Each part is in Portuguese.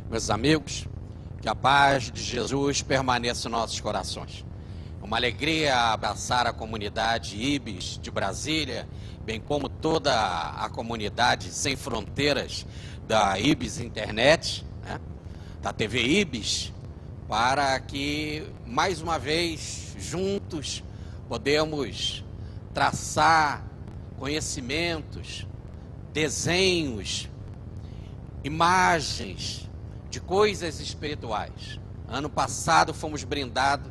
Meus amigos, que a paz de Jesus permaneça em nossos corações. É uma alegria abraçar a comunidade IBES de Brasília, bem como toda a comunidade sem fronteiras da IBES Internet, né? Da TV IBES, para que, mais uma vez, juntos, podemos traçar conhecimentos, desenhos, imagens de coisas espirituais. Ano passado fomos brindados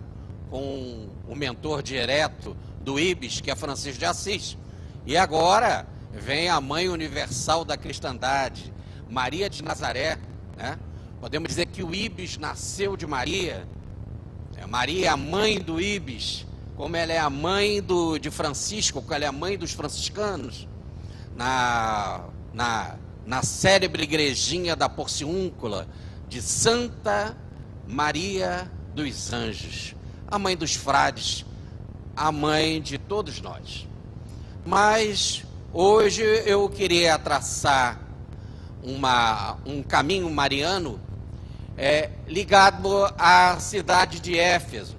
com o mentor direto do IBES, que é Francisco de Assis. E agora vem a mãe universal da cristandade, Maria de Nazaré, né? Podemos dizer que o IBES nasceu de Maria. Maria é a mãe do IBES, como ela é a mãe de Francisco, como ela é a mãe dos franciscanos, na célebre igrejinha da Porciúncula de Santa Maria dos Anjos, a mãe dos frades, a mãe de todos nós. Mas hoje eu queria traçar um caminho mariano ligado à cidade de Éfeso,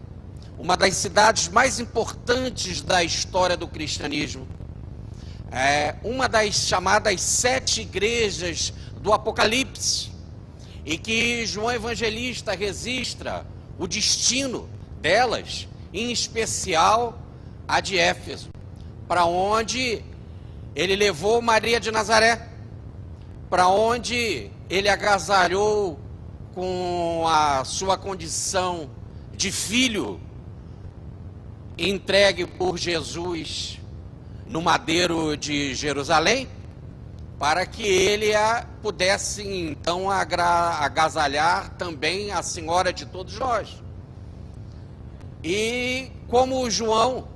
uma das cidades mais importantes da história do cristianismo, uma das chamadas 7 igrejas do Apocalipse, e que João Evangelista registra o destino delas, em especial a de Éfeso, para onde ele levou Maria de Nazaré, para onde ele agasalhou com a sua condição de filho, entregue por Jesus no madeiro de Jerusalém, para que ele pudesse então agasalhar também a Senhora de todos nós. E como João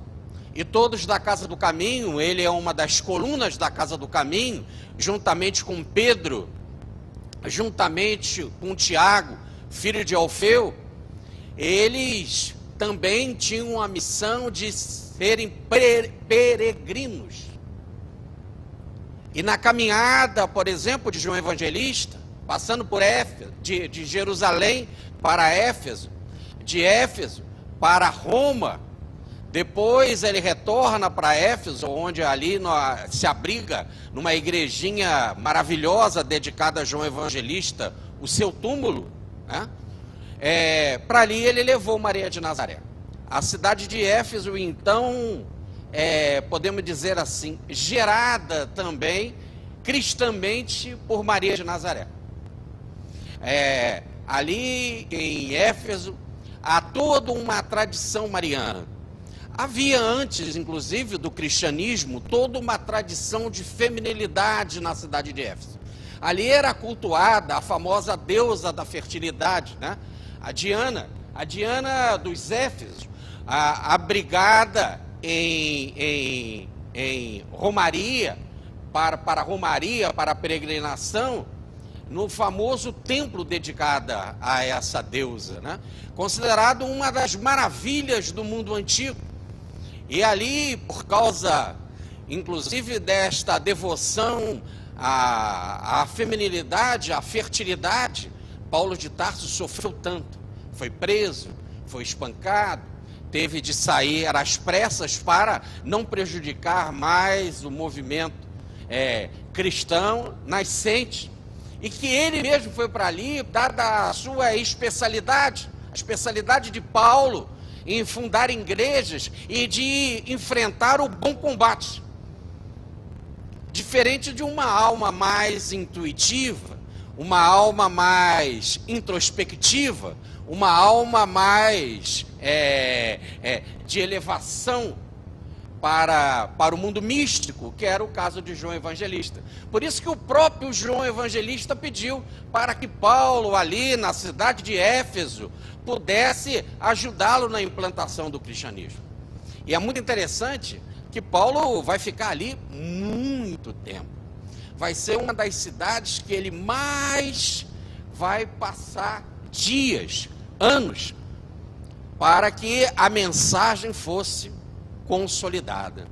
e todos da Casa do Caminho, ele é uma das colunas da Casa do Caminho, juntamente com Pedro, juntamente com Tiago, filho de Alfeu, eles também tinham a missão de serem peregrinos. E na caminhada, por exemplo, de João Evangelista, passando por Éfeso, de Jerusalém para Éfeso, de Éfeso para Roma, depois ele retorna para Éfeso, onde ali se abriga numa igrejinha maravilhosa dedicada a João Evangelista, o seu túmulo, né? Para ali ele levou Maria de Nazaré. A cidade de Éfeso, então, podemos dizer assim, gerada também cristamente por Maria de Nazaré. Ali em Éfeso há toda uma tradição mariana. Havia antes, inclusive, do cristianismo, toda uma tradição de feminilidade na cidade de Éfeso. Ali era cultuada a famosa deusa da fertilidade, né? A Diana dos Éfesos, abrigada em romaria, para romaria, para a peregrinação, no famoso templo dedicado a essa deusa, né? Considerado uma das maravilhas do mundo antigo. E ali, por causa, inclusive, desta devoção à feminilidade, à fertilidade, Paulo de Tarso sofreu tanto. Foi preso, foi espancado, teve de sair às pressas para não prejudicar mais o movimento cristão nascente. E que ele mesmo foi para ali, dada a sua especialidade, a especialidade de Paulo, em fundar igrejas e de enfrentar o bom combate. Diferente de uma alma mais intuitiva, uma alma mais introspectiva, uma alma mais de elevação para o mundo místico, que era o caso de João Evangelista. Por isso que o próprio João Evangelista pediu para que Paulo, ali na cidade de Éfeso, pudesse ajudá-lo na implantação do cristianismo. E é muito interessante que Paulo vai ficar ali muito tempo. Vai ser uma das cidades que ele mais vai passar dias, anos, para que a mensagem fosse consolidada.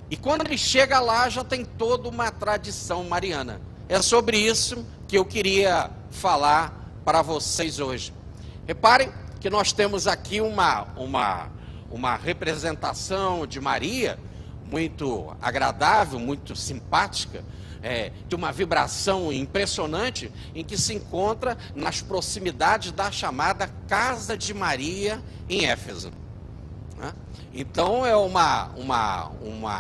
E quando ele chega lá, já tem toda uma tradição mariana. É sobre isso que eu queria falar para vocês hoje. Reparem que nós temos aqui uma representação de Maria muito agradável, muito simpática, de uma vibração impressionante, em que se encontra nas proximidades da chamada Casa de Maria em Éfeso. Então é uma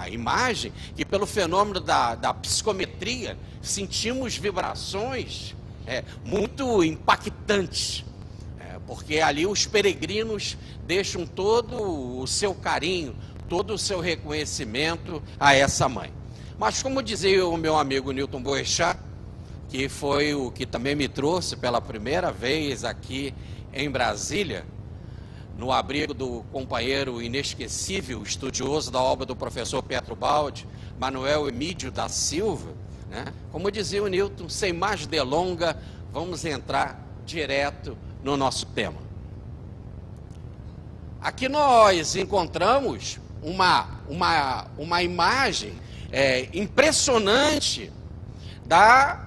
imagem que, pelo fenômeno da psicometria, sentimos vibrações muito impactantes, porque ali os peregrinos deixam todo o seu carinho, todo o seu reconhecimento a essa mãe. Mas, como dizia o meu amigo Newton Boechat, que foi o que também me trouxe pela primeira vez aqui em Brasília, no abrigo do companheiro inesquecível, estudioso da obra do professor Pietro Baldi, Manuel Emídio da Silva, né? Como dizia o Newton, sem mais delonga, vamos entrar direto no nosso tema. Aqui nós encontramos uma imagem impressionante da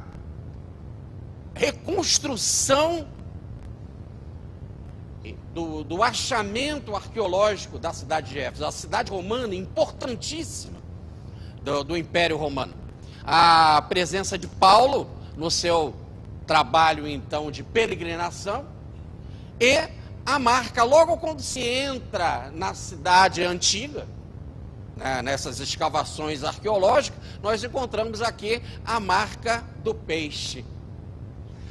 reconstrução do achamento arqueológico da cidade de Éfeso, a cidade romana importantíssima do Império Romano. A presença de Paulo no seu trabalho, então, de peregrinação, e a marca, logo quando se entra na cidade antiga, né, nessas escavações arqueológicas, nós encontramos aqui a marca do peixe.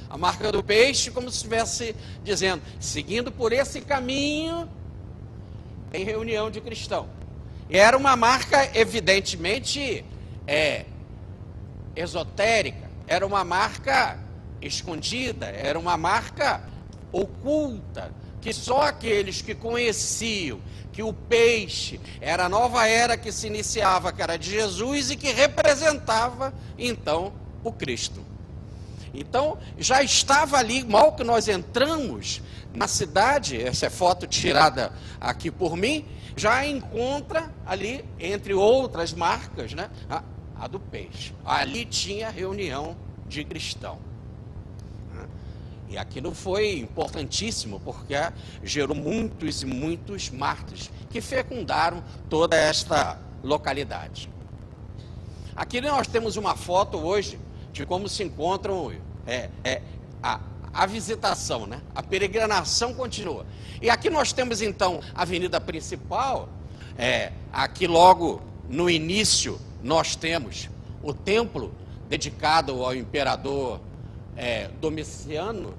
A marca do peixe, como se estivesse dizendo, seguindo por esse caminho, em reunião de cristão. E era uma marca, evidentemente, esotérica, era uma marca escondida, era uma marca oculta, que só aqueles que conheciam que o peixe era a nova era que se iniciava, que era de Jesus e que representava, então, o Cristo. Então, já estava ali, mal que nós entramos na cidade, essa é foto tirada aqui por mim, já encontra ali, entre outras marcas, né, a do peixe. Ali tinha reunião de cristão. E aquilo foi importantíssimo, porque gerou muitos e muitos mártires que fecundaram toda esta localidade. Aqui nós temos uma foto hoje de como se encontram a visitação, né? A peregrinação continua. E aqui nós temos então a avenida principal, aqui logo no início nós temos o templo dedicado ao imperador Domiciano.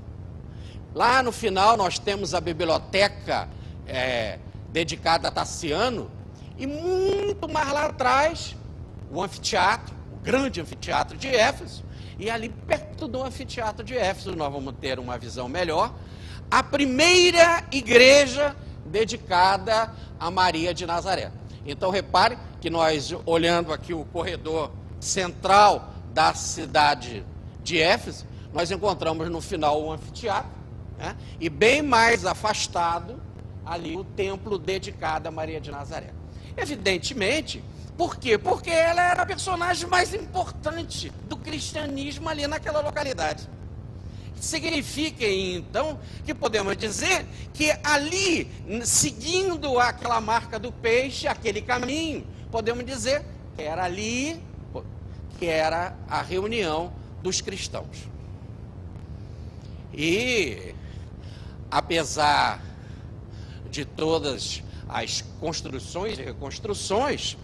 Lá no final nós temos a biblioteca dedicada a Taciano, e muito mais lá atrás o anfiteatro, o grande anfiteatro de Éfeso. E ali perto do anfiteatro de Éfeso nós vamos ter uma visão melhor, a primeira igreja dedicada a Maria de Nazaré. Então repare que nós, olhando aqui o corredor central da cidade de Éfeso, nós encontramos no final o anfiteatro, né? E bem mais afastado ali o templo dedicado a Maria de Nazaré. Evidentemente, por quê? Porque ela era a personagem mais importante do cristianismo ali naquela localidade. Significa, então, que podemos dizer que ali, seguindo aquela marca do peixe, aquele caminho, podemos dizer que era ali que era a reunião dos cristãos. E, apesar de todas as construções e reconstruções,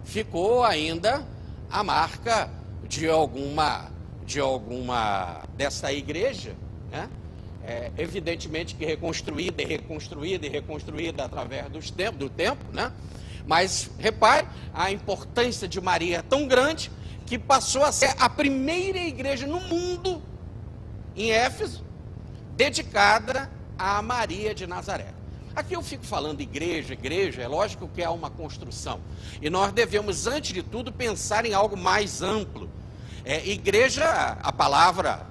ficou ainda a marca de alguma dessa igreja, né? Evidentemente que reconstruída e reconstruída e reconstruída através do tempo, né? Mas repare, a importância de Maria é tão grande que passou a ser a primeira igreja no mundo, em Éfeso, dedicada a Maria de Nazaré. Aqui eu fico falando igreja, é lógico que é uma construção. E nós devemos, antes de tudo, pensar em algo mais amplo. Igreja, a palavra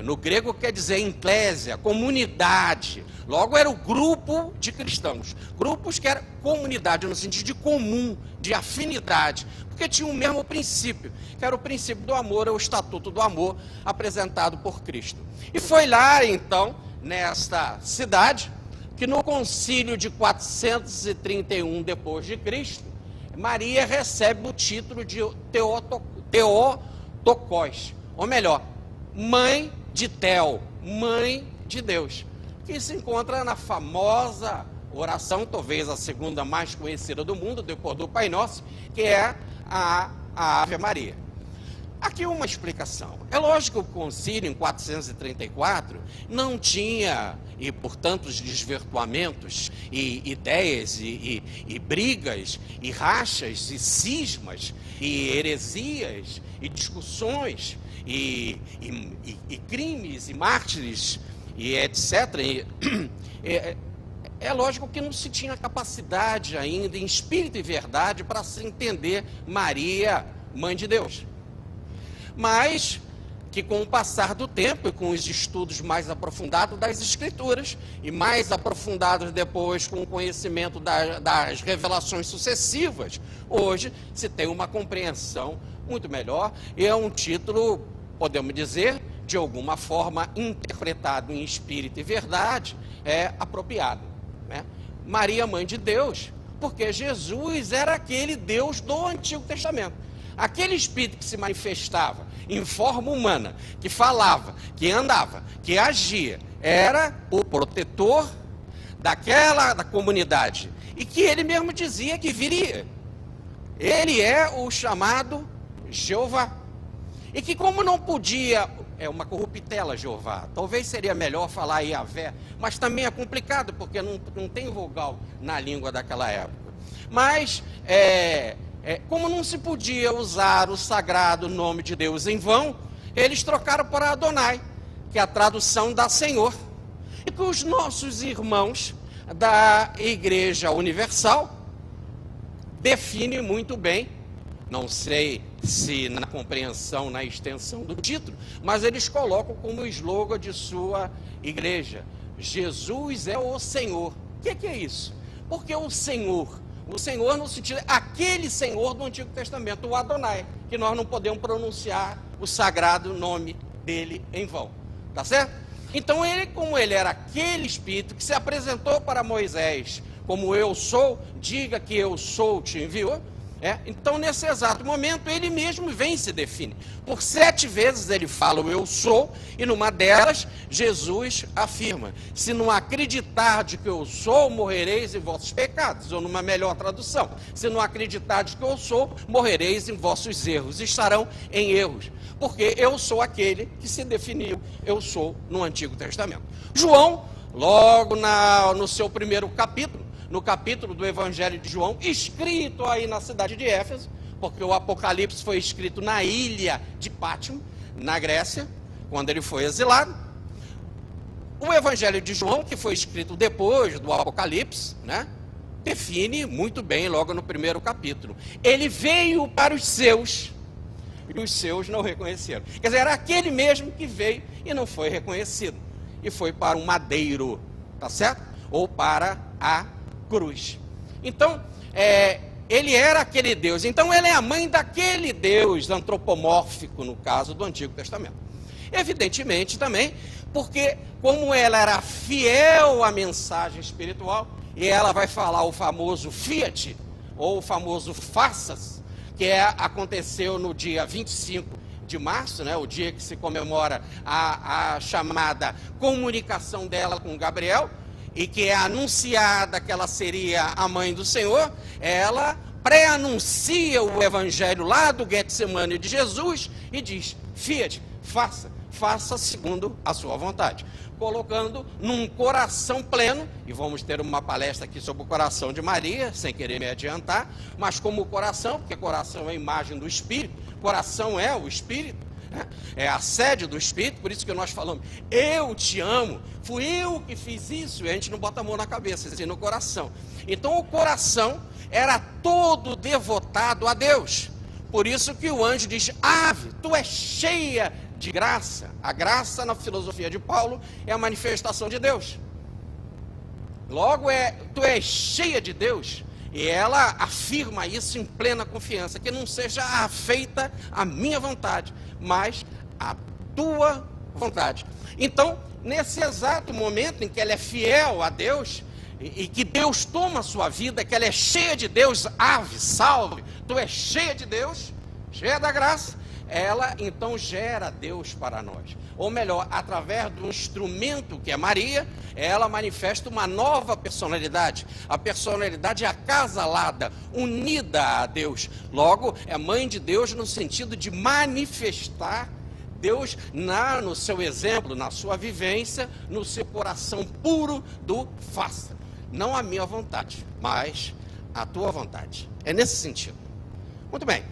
no grego quer dizer eclésia, comunidade. Logo era o grupo de cristãos. Grupos que era comunidade, no sentido de comum, de afinidade. Porque tinha o mesmo princípio, que era o princípio do amor, o estatuto do amor, apresentado por Cristo. E foi lá, então, nesta cidade, que no concílio de 431 depois de Cristo, Maria recebe o título de Theotokos, ou melhor, mãe de Theo, mãe de Deus, que se encontra na famosa oração, talvez a segunda mais conhecida do mundo, depois do Pai Nosso, que é a Ave Maria. Aqui uma explicação. É lógico que o concílio em 434 não tinha, e por tantos desvirtuamentos, e ideias, e brigas, e rachas, e cismas, e heresias, e discussões, e crimes, e mártires, e etc. É lógico que não se tinha capacidade ainda, em espírito e verdade, para se entender Maria, mãe de Deus. Mas que com o passar do tempo e com os estudos mais aprofundados das Escrituras, e mais aprofundados depois com o conhecimento das revelações sucessivas, hoje se tem uma compreensão muito melhor, e é um título, podemos dizer, de alguma forma interpretado em espírito e verdade, apropriado, né? Maria, mãe de Deus, porque Jesus era aquele Deus do Antigo Testamento. Aquele Espírito que se manifestava em forma humana, que falava, que andava, que agia, era o protetor da comunidade. E que ele mesmo dizia que viria. Ele é o chamado Jeová. E que como não podia, é uma corruptela Jeová, talvez seria melhor falar Yahvé, mas também é complicado, porque não tem vogal na língua daquela época. Mas, como não se podia usar o sagrado nome de Deus em vão, eles trocaram por Adonai, que é a tradução da Senhor. E que os nossos irmãos da Igreja Universal definem muito bem, não sei se na compreensão, na extensão do título, mas eles colocam como slogan de sua igreja: Jesus é o Senhor. O que é isso? Porque o Senhor no sentido, aquele Senhor do Antigo Testamento, o Adonai, que nós não podemos pronunciar o sagrado nome dele em vão, tá certo? Então ele, como ele era aquele Espírito que se apresentou para Moisés, como eu sou, diga que eu sou, te enviou, então nesse exato momento ele mesmo vem e se define. Por 7 vezes ele fala o eu sou, e numa delas Jesus afirma: se não acreditar de que eu sou, morrereis em vossos pecados. Ou numa melhor tradução: se não acreditar de que eu sou, morrereis em vossos erros. Estarão em erros, porque eu sou aquele que se definiu, eu sou, no Antigo Testamento. João, logo no seu primeiro capítulo, no capítulo do Evangelho de João, escrito aí na cidade de Éfeso, porque o Apocalipse foi escrito na ilha de Pátimo, na Grécia, quando ele foi exilado. O Evangelho de João, que foi escrito depois do Apocalipse, né, define muito bem logo no primeiro capítulo. Ele veio para os seus, e os seus não reconheceram. Quer dizer, era aquele mesmo que veio e não foi reconhecido. E foi para um madeiro, tá certo? Ou para a cruz. Então, ele era aquele Deus. Então, ele é a mãe daquele Deus antropomórfico, no caso do Antigo Testamento. Evidentemente, também, porque como ela era fiel à mensagem espiritual, e ela vai falar o famoso fiat, ou o famoso faças, que aconteceu no dia 25 de março, né, o dia que se comemora a chamada comunicação dela com Gabriel, e que é anunciada que ela seria a mãe do Senhor, ela pré-anuncia o evangelho lá do Getsemane de Jesus e diz: fiat, faça segundo a sua vontade, colocando num coração pleno, e vamos ter uma palestra aqui sobre o coração de Maria, sem querer me adiantar, mas como coração, porque coração é a imagem do Espírito, coração é o Espírito, é a sede do Espírito, por isso que nós falamos: eu te amo, fui eu que fiz isso, e a gente não bota a mão na cabeça, assim, no coração. Então o coração era todo devotado a Deus, por isso que o anjo diz: ave, tu és cheia de graça. A graça, na filosofia de Paulo, é a manifestação de Deus. Logo, tu és cheia de Deus, e ela afirma isso em plena confiança, que não seja feita a minha vontade, mas a tua vontade. Então, nesse exato momento em que ela é fiel a Deus, e que Deus toma a sua vida, que ela é cheia de Deus, ave, salve, tu és cheia de Deus, cheia da graça, ela então gera Deus para nós. Ou melhor, através do instrumento que é Maria, ela manifesta uma nova personalidade. A personalidade acasalada, unida a Deus. Logo, é mãe de Deus no sentido de manifestar Deus no seu exemplo, na sua vivência, no seu coração puro do faça. Não a minha vontade, mas a tua vontade. É nesse sentido. Muito bem.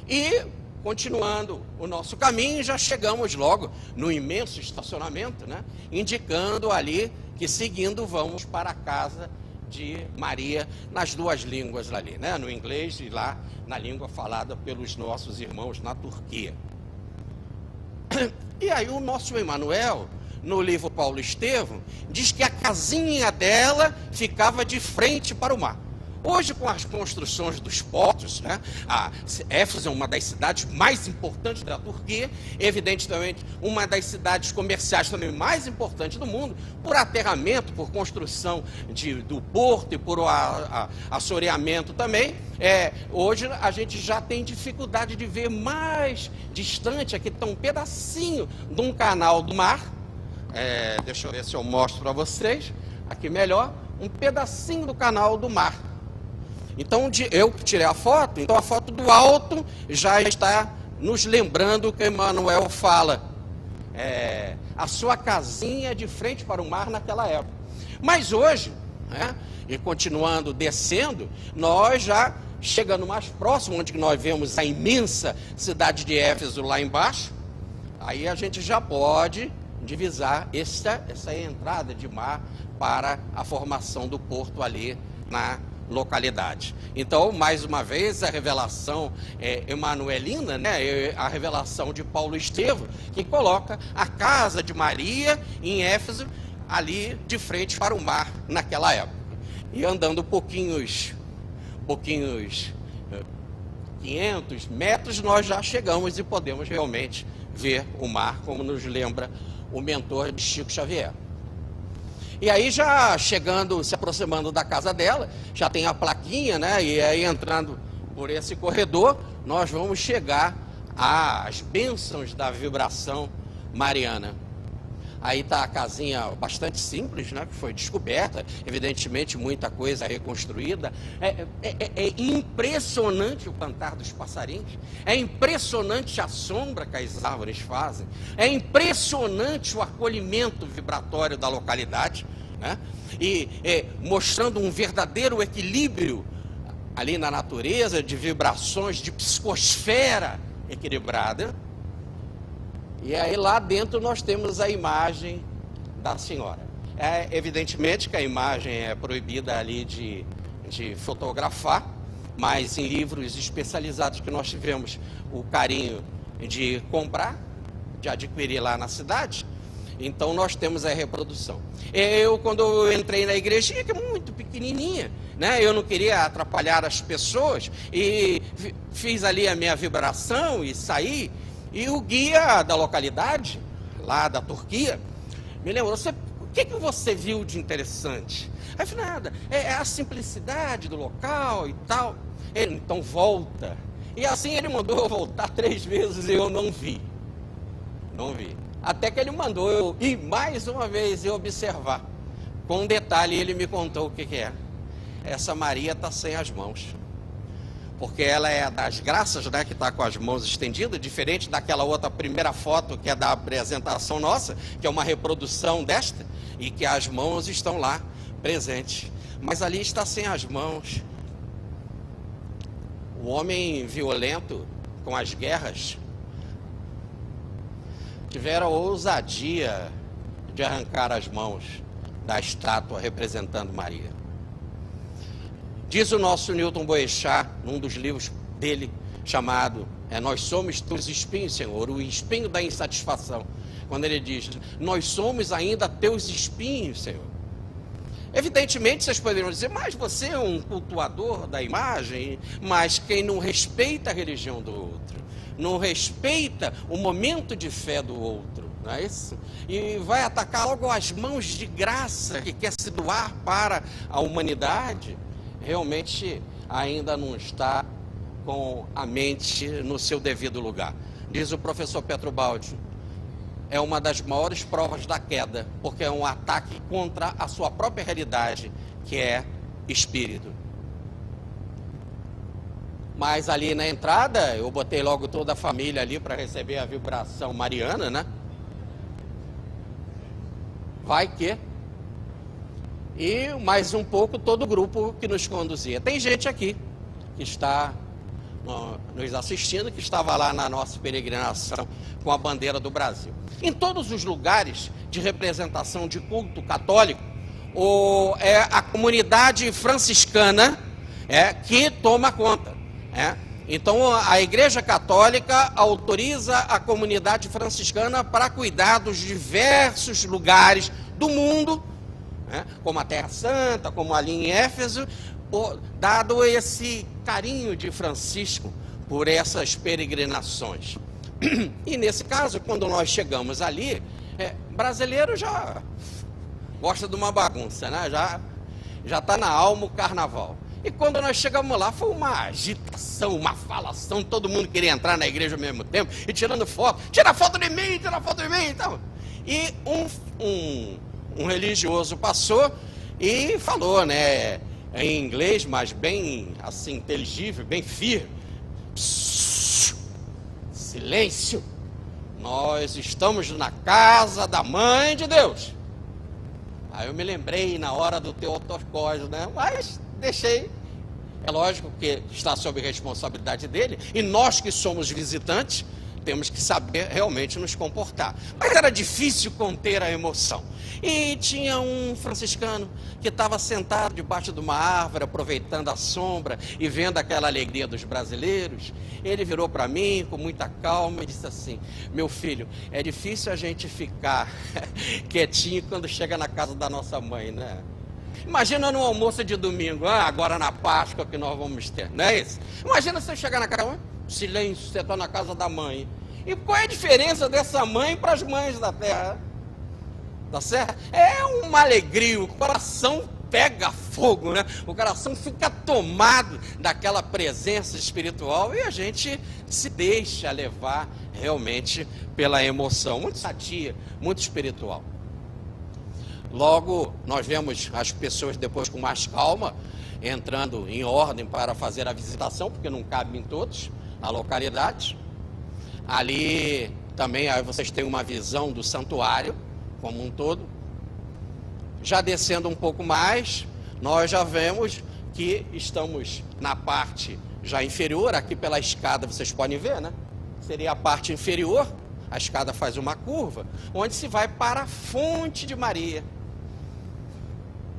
E, continuando o nosso caminho, já chegamos logo no imenso estacionamento, né? Indicando ali que, seguindo, vamos para a casa de Maria, nas duas línguas ali, né? No inglês e lá na língua falada pelos nossos irmãos na Turquia. E aí o nosso Emmanuel, no livro Paulo Estevão, diz que a casinha dela ficava de frente para o mar. Hoje, com as construções dos portos, né, Éfeso é uma das cidades mais importantes da Turquia, evidentemente uma das cidades comerciais também mais importantes do mundo, por aterramento, por construção do porto e por assoreamento também. Hoje a gente já tem dificuldade de ver mais distante, aqui está um pedacinho de um canal do mar, deixa eu ver se eu mostro para vocês, aqui melhor, um pedacinho do canal do mar. Então, eu tirei a foto, então a foto do alto já está nos lembrando que Emmanuel fala. A sua casinha de frente para o mar naquela época. Mas hoje, né, e continuando descendo, nós já chegando mais próximo, onde nós vemos a imensa cidade de Éfeso lá embaixo, aí a gente já pode divisar essa entrada de mar para a formação do porto ali na localidade. Então, mais uma vez, a revelação emanuelina, né, a revelação de Paulo Estevão, que coloca a casa de Maria em Éfeso, ali de frente para o mar, naquela época. E andando pouquinhos 500 metros, nós já chegamos e podemos realmente ver o mar, como nos lembra o mentor de Chico Xavier. E aí já chegando, se aproximando da casa dela, já tem a plaquinha, né? E aí entrando por esse corredor, nós vamos chegar às bênçãos da vibração mariana. Aí está a casinha bastante simples, né? Que foi descoberta, evidentemente muita coisa reconstruída. É impressionante o cantar dos passarinhos, é impressionante a sombra que as árvores fazem, é impressionante o acolhimento vibratório da localidade, né? E mostrando um verdadeiro equilíbrio ali na natureza, de vibrações, de psicosfera equilibrada. E aí lá dentro nós temos a imagem da senhora. Evidentemente que a imagem é proibida ali de fotografar, mas em livros especializados que nós tivemos o carinho de comprar, de adquirir lá na cidade, então nós temos a reprodução. Quando eu entrei na igrejinha, que é muito pequenininha, né? Eu não queria atrapalhar as pessoas e fiz ali a minha vibração e saí. E o guia da localidade, lá da Turquia, me lembrou, o que você viu de interessante? Aí eu falei, nada, é a simplicidade do local e tal. Ele, então volta. E assim ele mandou eu voltar 3 vezes e eu não vi. Não vi. Até que ele mandou eu ir mais uma vez e observar. Com um detalhe, ele me contou o que é. Essa Maria está sem as mãos. Porque ela é das graças, né, que está com as mãos estendidas, diferente daquela outra primeira foto que é da apresentação nossa, que é uma reprodução desta, e que as mãos estão lá presentes. Mas ali está sem as mãos. O homem violento com as guerras tiveram a ousadia de arrancar as mãos da estátua representando Maria. Diz o nosso Newton Boechat, num dos livros dele, chamado Nós somos teus espinhos, Senhor, o espinho da insatisfação. Quando ele diz, nós somos ainda teus espinhos, Senhor. Evidentemente, vocês poderiam dizer, mas você é um cultuador da imagem, mas quem não respeita a religião do outro, não respeita o momento de fé do outro, não é isso? E vai atacar logo as mãos de graça que quer se doar para a humanidade, realmente ainda não está com a mente no seu devido lugar. Diz o professor Petrobaldi, é uma das maiores provas da queda, porque é um ataque contra a sua própria realidade, que é espírito. Mas ali na entrada, eu botei logo toda a família ali para receber a vibração mariana, né? Vai que... E mais um pouco todo o grupo que nos conduzia. Tem gente aqui que está nos assistindo, que estava lá na nossa peregrinação com a bandeira do Brasil. Em todos os lugares de representação de culto católico, é a comunidade franciscana que toma conta. Então, a Igreja Católica autoriza a comunidade franciscana para cuidar dos diversos lugares do mundo, como a Terra Santa, como ali em Éfeso, dado esse carinho de Francisco por essas peregrinações. E nesse caso, quando nós chegamos ali, brasileiro já gosta de uma bagunça, né? Já está na alma o carnaval. E quando nós chegamos lá, foi uma agitação, uma falação, todo mundo queria entrar na igreja ao mesmo tempo, e tirando foto, tira foto de mim, tira foto de mim, então. E um religioso passou e falou, né, em inglês, mas bem assim, inteligível, bem firme. Silêncio, nós estamos na casa da Mãe de Deus. Aí eu me lembrei na hora do Teotocós, né? Mas deixei. É lógico que está sob responsabilidade dele, e nós que somos visitantes, temos que saber realmente nos comportar. Mas era difícil conter a emoção. E tinha um franciscano que estava sentado debaixo de uma árvore, aproveitando a sombra e vendo aquela alegria dos brasileiros. Ele virou para mim com muita calma e disse assim: meu filho, é difícil a gente ficar quietinho quando chega na casa da nossa mãe, né? Imagina no almoço de domingo, agora na Páscoa que nós vamos ter, não é isso? Imagina você chegar na casa da mãe, silêncio, você está na casa da mãe. E qual é a diferença dessa mãe para as mães da terra? Tá certo? É uma alegria, o coração pega fogo, né? O coração fica tomado daquela presença espiritual e a gente se deixa levar realmente pela emoção, muito sadia, muito espiritual. Logo, nós vemos as pessoas depois com mais calma, entrando em ordem para fazer a visitação, porque não cabe em todos, na localidade. Ali também aí vocês têm uma visão do santuário como um todo. Já descendo um pouco mais, nós já vemos que estamos na parte já inferior, aqui pela escada vocês podem ver, né? Seria a parte inferior, a escada faz uma curva, onde se vai para a fonte de Maria.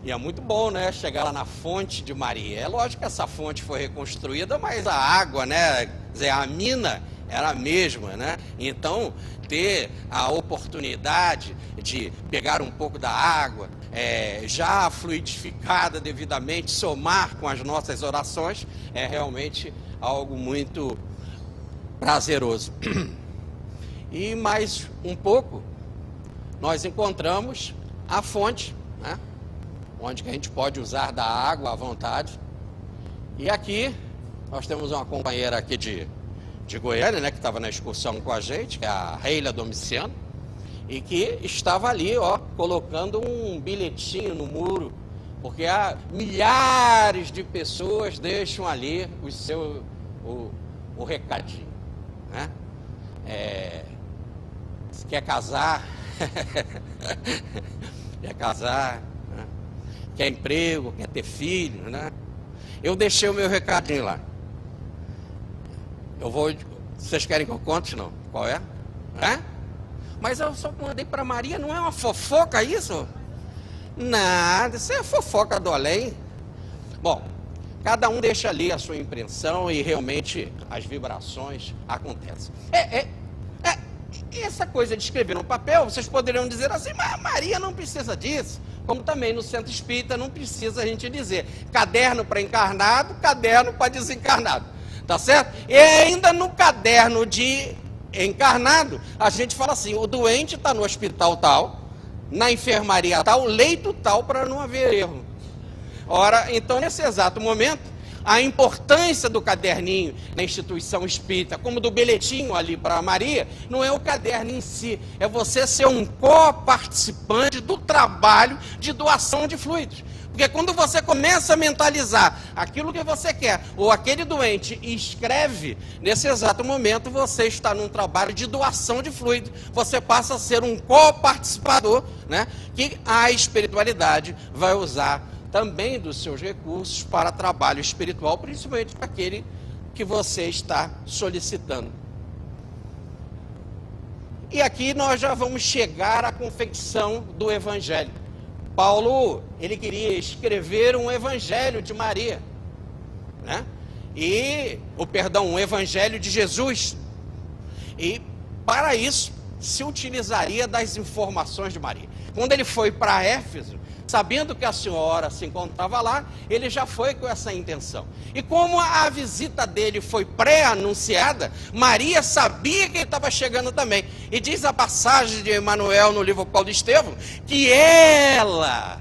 E é muito bom, né, chegar lá na fonte de Maria. É lógico que essa fonte foi reconstruída, mas a água, né, quer dizer, a mina era a mesma, né? Então, ter a oportunidade de pegar um pouco da água, já fluidificada devidamente, somar com as nossas orações, é realmente algo muito prazeroso. E mais um pouco, nós encontramos a fonte, né? Onde que a gente pode usar da água à vontade. E aqui, nós temos uma companheira aqui de Goiânia, né, que estava na excursão com a gente, que é a Reila Domiciano, e que estava ali, ó, colocando um bilhetinho no muro, porque há milhares de pessoas deixam ali o recadinho, né? Se quer casar, quer casar, né? Quer emprego, quer ter filho, né? Eu deixei o meu recadinho lá. Vocês querem que eu conte, não? Qual é? Mas eu só mandei para Maria, não é uma fofoca isso? Nada, isso é fofoca do além. Bom, cada um deixa ali a sua impressão e realmente as vibrações acontecem. Essa coisa de escrever no papel, vocês poderiam dizer assim, mas Maria não precisa disso. Como também no centro espírita não precisa a gente dizer caderno para encarnado, caderno para desencarnado. Tá certo? E ainda no caderno de encarnado, a gente fala assim, o doente está no hospital tal, na enfermaria tal, leito tal, para não haver erro. Ora, então nesse exato momento, a importância do caderninho na instituição espírita, como do bilhetinho ali para Maria, não é o caderno em si, é você ser um co-participante do trabalho de doação de fluidos. Porque quando você começa a mentalizar aquilo que você quer, ou aquele doente escreve, nesse exato momento você está num trabalho de doação de fluido, você passa a ser um co-participador, né, que a espiritualidade vai usar também dos seus recursos para trabalho espiritual, principalmente para aquele que você está solicitando. E aqui nós já vamos chegar à confecção do Evangelho. Paulo, ele queria escrever um Evangelho de Maria, né? Um Evangelho de Jesus. E para isso se utilizaria das informações de Maria. Quando ele foi para Éfeso, sabendo que a senhora se encontrava lá, ele já foi com essa intenção. E como a visita dele foi pré-anunciada, Maria sabia que ele estava chegando também. E diz a passagem de Emmanuel no livro Paulo Estevão, que ela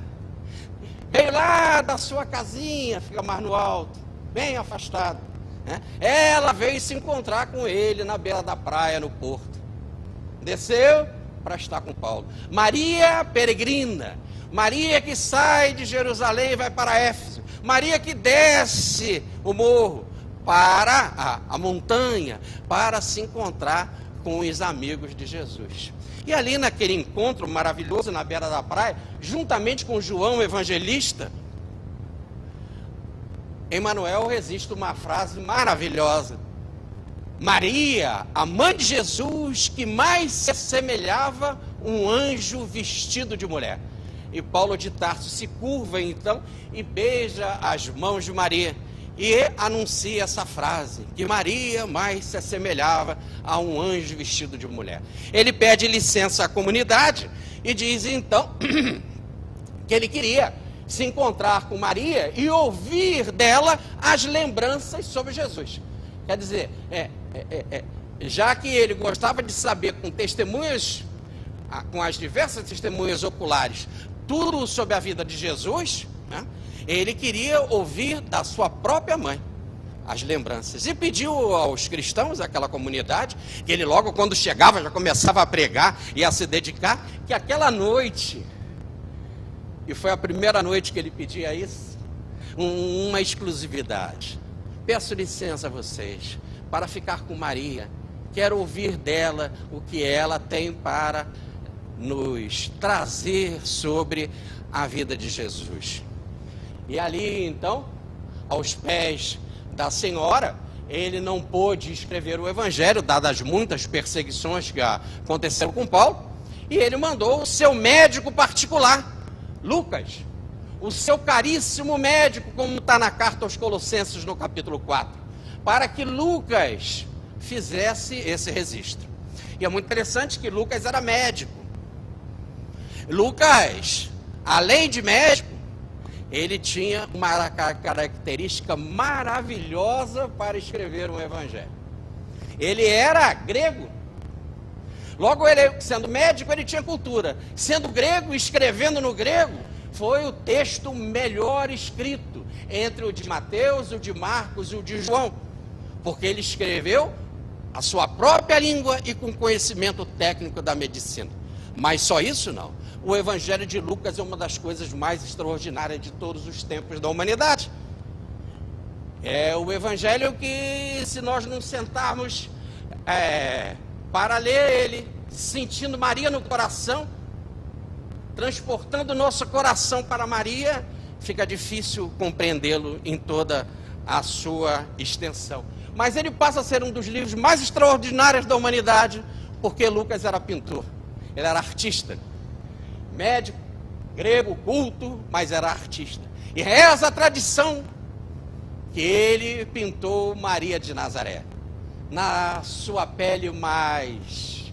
veio lá da sua casinha, fica mais no alto, bem afastado, né? Ela veio se encontrar com ele na beira da praia, no porto. Desceu para estar com Paulo. Maria peregrina, Maria que sai de Jerusalém e vai para Éfeso, Maria que desce o morro para a montanha, para se encontrar com os amigos de Jesus. E ali naquele encontro maravilhoso na beira da praia, juntamente com João Evangelista, Emmanuel registra uma frase maravilhosa. Maria, a mãe de Jesus, que mais se assemelhava um anjo vestido de mulher. E Paulo de Tarso se curva então e beija as mãos de Maria e anuncia essa frase, que Maria mais se assemelhava a um anjo vestido de mulher. Ele pede licença à comunidade e diz então que ele queria se encontrar com Maria e ouvir dela as lembranças sobre Jesus. Quer dizer, já que ele gostava de saber com testemunhas, com as diversas testemunhas oculares, tudo sobre a vida de Jesus, né, ele queria ouvir da sua própria mãe as lembranças. E pediu aos cristãos, aquela comunidade, que ele logo quando chegava já começava a pregar e a se dedicar, que aquela noite, e foi a primeira noite que ele pedia isso, uma exclusividade. Peço licença a vocês para ficar com Maria, quero ouvir dela o que ela tem para nos trazer sobre a vida de Jesus. E ali então, aos pés da senhora, ele não pôde escrever o Evangelho, dadas as muitas perseguições que aconteceram com Paulo, e ele mandou o seu médico particular, Lucas, o seu caríssimo médico, como está na carta aos Colossenses no capítulo 4, para que Lucas fizesse esse registro. E é muito interessante que Lucas era médico. Lucas, além de médico, ele tinha uma característica maravilhosa para escrever um evangelho. Ele era grego. Logo, ele, sendo médico, ele tinha cultura. Sendo grego, escrevendo no grego, foi o texto melhor escrito entre o de Mateus, o de Marcos e o de João. Porque ele escreveu a sua própria língua e com conhecimento técnico da medicina. Mas só isso não. O Evangelho de Lucas é uma das coisas mais extraordinárias de todos os tempos da humanidade. É o Evangelho que, se nós não sentarmos para ler ele, sentindo Maria no coração, transportando o nosso coração para Maria, fica difícil compreendê-lo em toda a sua extensão. Mas ele passa a ser um dos livros mais extraordinários da humanidade, porque Lucas era pintor, ele era artista. Médico, grego, culto, mas era artista. E reza a tradição que ele pintou Maria de Nazaré, na sua pele mais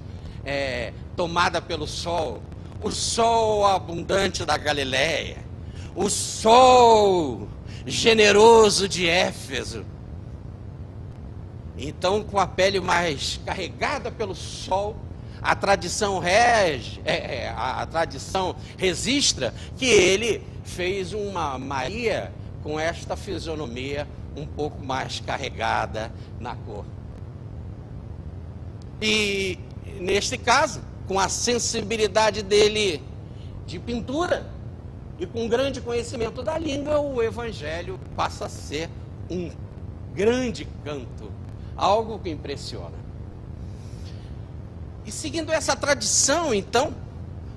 tomada pelo sol, o sol abundante da Galileia, o sol generoso de Éfeso. Então, com a pele mais carregada pelo sol, a tradição registra que ele fez uma Maria com esta fisionomia um pouco mais carregada na cor. E, neste caso, com a sensibilidade dele de pintura e com grande conhecimento da língua, o evangelho passa a ser um grande canto, algo que impressiona. E seguindo essa tradição, então,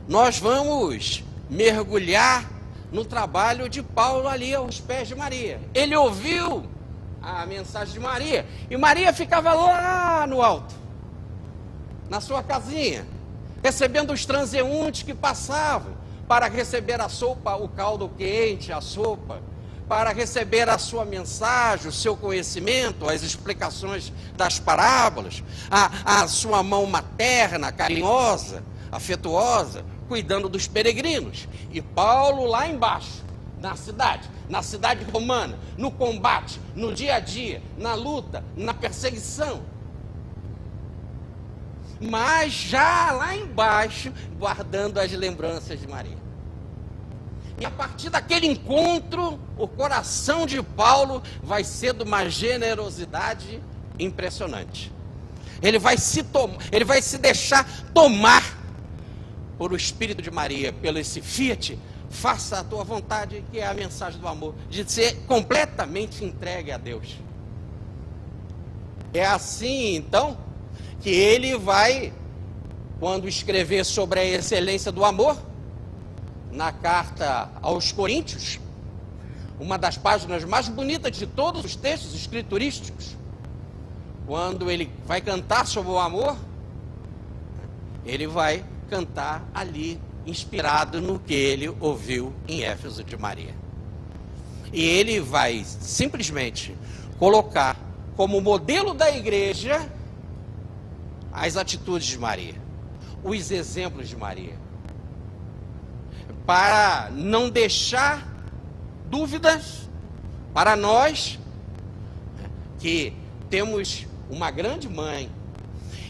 nós vamos mergulhar no trabalho de Paulo ali aos pés de Maria. Ele ouviu a mensagem de Maria, e Maria ficava lá no alto, na sua casinha, recebendo os transeuntes que passavam para receber a sopa, o caldo quente, a sopa, para receber a sua mensagem, o seu conhecimento, as explicações das parábolas, a sua mão materna, carinhosa, afetuosa, cuidando dos peregrinos. E Paulo lá embaixo, na cidade romana, no combate, no dia a dia, na luta, na perseguição. Mas já lá embaixo, guardando as lembranças de Maria. E a partir daquele encontro, o coração de Paulo vai ser de uma generosidade impressionante. Ele vai se deixar tomar por o Espírito de Maria, pelo esse fiat, faça a tua vontade, que é a mensagem do amor, de ser completamente entregue a Deus. É assim, então, que ele vai, quando escrever sobre a excelência do amor, na carta aos Coríntios, uma das páginas mais bonitas de todos os textos escriturísticos, quando ele vai cantar sobre o amor, ele vai cantar ali, inspirado no que ele ouviu em Éfeso de Maria. E ele vai simplesmente colocar como modelo da igreja as atitudes de Maria, os exemplos de Maria, para não deixar dúvidas para nós que temos uma grande mãe.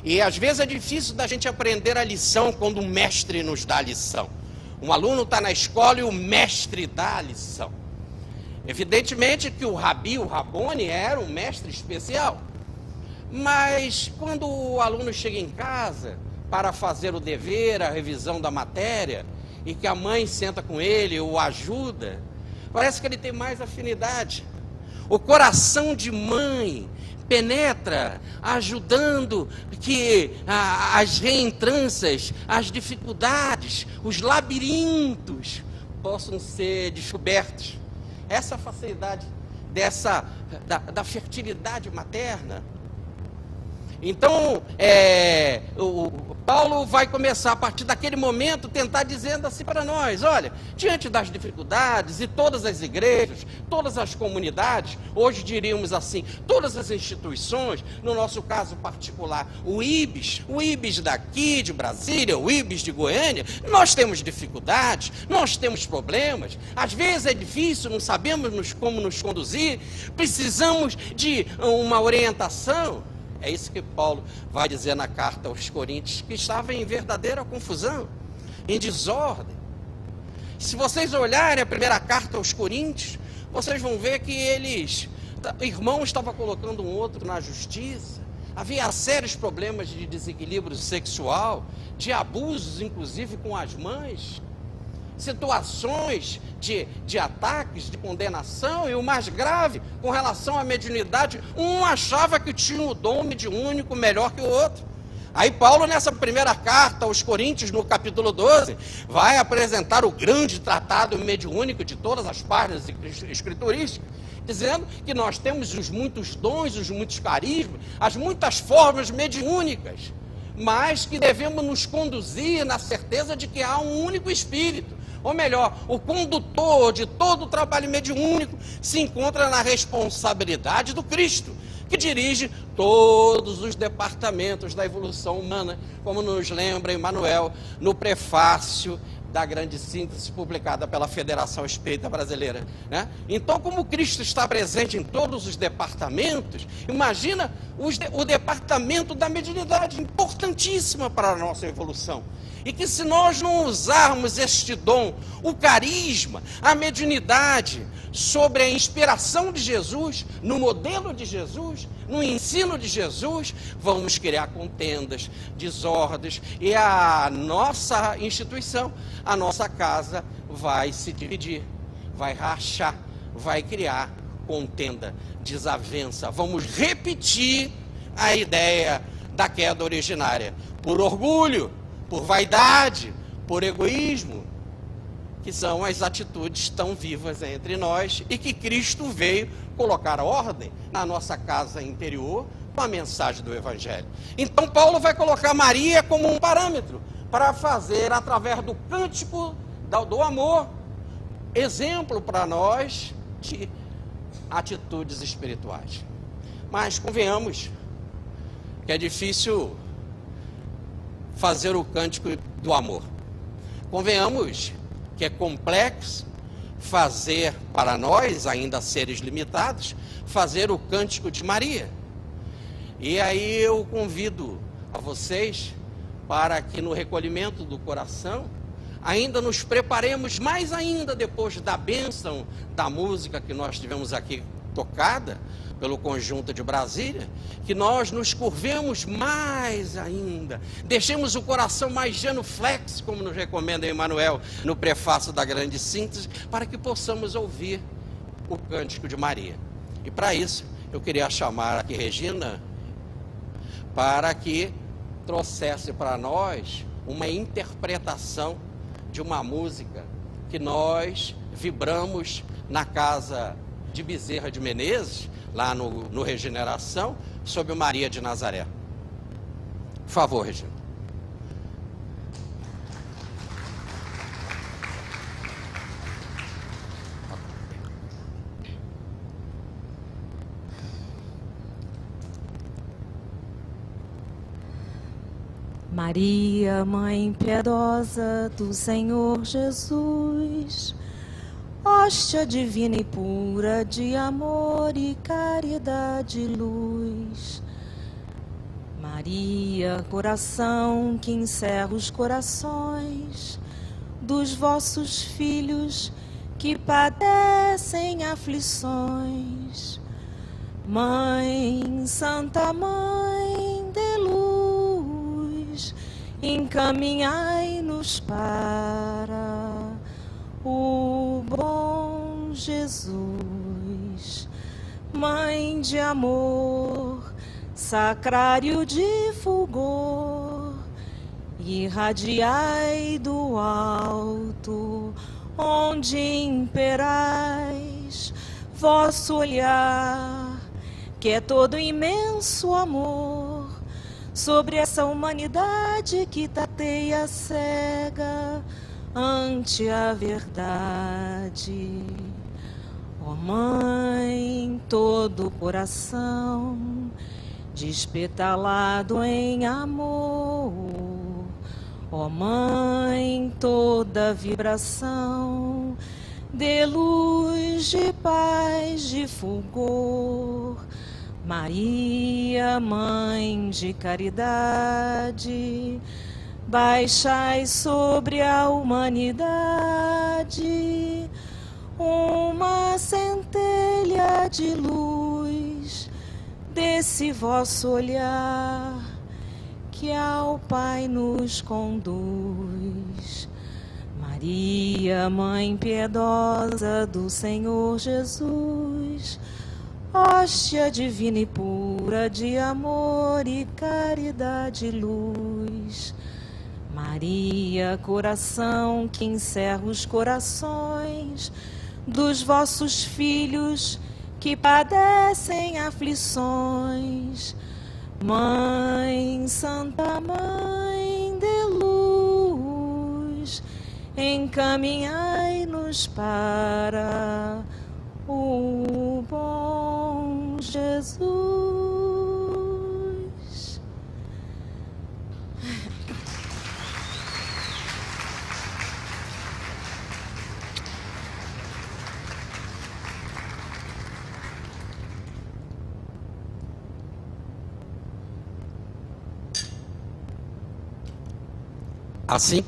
E às vezes é difícil da gente aprender a lição quando o mestre nos dá a lição. Um aluno está na escola e o mestre dá a lição. Evidentemente que o Rabone era um mestre especial. Mas quando o aluno chega em casa para fazer o dever, a revisão da matéria, e que a mãe senta com ele, o ajuda, parece que ele tem mais afinidade. O coração de mãe penetra, ajudando que as reentrâncias, as dificuldades, os labirintos possam ser descobertos. Essa facilidade da fertilidade materna. Então, o Paulo vai começar a partir daquele momento tentar dizendo assim para nós: olha, diante das dificuldades, e todas as igrejas, todas as comunidades, hoje diríamos assim, todas as instituições, no nosso caso particular, o IBES daqui de Brasília, o IBES de Goiânia, nós temos dificuldades, nós temos problemas, às vezes é difícil, não sabemos como nos conduzir, precisamos de uma orientação. É isso que Paulo vai dizer na carta aos Coríntios, que estava em verdadeira confusão, em desordem. Se vocês olharem a primeira carta aos Coríntios, vocês vão ver que irmão estava colocando um outro na justiça, havia sérios problemas de desequilíbrio sexual, de abusos, inclusive com as mães, situações de ataques, de condenação, e o mais grave, com relação à mediunidade, um achava que tinha o dom mediúnico melhor que o outro. Aí Paulo, nessa primeira carta aos Coríntios, no capítulo 12, vai apresentar o grande tratado mediúnico de todas as páginas escriturísticas, dizendo que nós temos os muitos dons, os muitos carismas, as muitas formas mediúnicas, mas que devemos nos conduzir na certeza de que há um único Espírito, Ou melhor, o condutor de todo o trabalho mediúnico se encontra na responsabilidade do Cristo, que dirige todos os departamentos da evolução humana, como nos lembra Emmanuel no prefácio da grande síntese publicada pela Federação Espírita Brasileira, né? Então, como Cristo está presente em todos os departamentos, imagina o departamento da mediunidade, importantíssima para a nossa evolução. E que se nós não usarmos este dom, o carisma, a mediunidade, sobre a inspiração de Jesus, no modelo de Jesus, no ensino de Jesus, vamos criar contendas, desordens, e a nossa instituição, a nossa casa vai se dividir, vai rachar, vai criar contenda, desavença. Vamos repetir a ideia da queda originária, por orgulho, por vaidade, por egoísmo, que são as atitudes tão vivas entre nós e que Cristo veio colocar ordem na nossa casa interior com a mensagem do Evangelho. Então Paulo vai colocar Maria como um parâmetro para fazer, através do cântico do amor, exemplo para nós de atitudes espirituais. Mas convenhamos que é difícil fazer o cântico do amor. Convenhamos que é complexo fazer, para nós, ainda seres limitados, fazer o cântico de Maria. E aí eu convido a vocês para que no recolhimento do coração ainda nos preparemos mais ainda, depois da bênção da música que nós tivemos aqui tocada pelo Conjunto de Brasília, que nós nos curvemos mais ainda, deixemos o coração mais genuflexo, como nos recomenda Emmanuel no prefácio da grande síntese, para que possamos ouvir o cântico de Maria. E para isso, eu queria chamar aqui Regina, para que trouxesse para nós uma interpretação de uma música que nós vibramos na casa de Bezerra de Menezes, lá no Regeneração, sobre Maria de Nazaré. Por favor, Regina. Maria, Mãe piedosa do Senhor Jesus, hóstia divina e pura de amor e caridade e luz. Maria, coração que encerra os corações dos vossos filhos que padecem aflições. Mãe, Santa Mãe de luz, encaminhai-nos para o bom Jesus. Mãe de amor, sacrário de fulgor, irradiai do alto, onde imperais, vosso olhar, que é todo imenso amor, sobre essa humanidade que tateia cega ante a verdade. Ó Mãe, todo coração despetalado em amor. Ó Mãe, toda vibração de luz, de paz, de fulgor. Maria, Mãe de caridade, baixai sobre a humanidade uma centelha de luz desse vosso olhar que ao Pai nos conduz. Maria, Mãe piedosa do Senhor Jesus, hóstia divina e pura de amor e caridade e luz. Maria, coração que encerra os corações dos vossos filhos que padecem aflições. Mãe, Santa Mãe de luz, encaminhai-nos para o bom Jesus. Assim,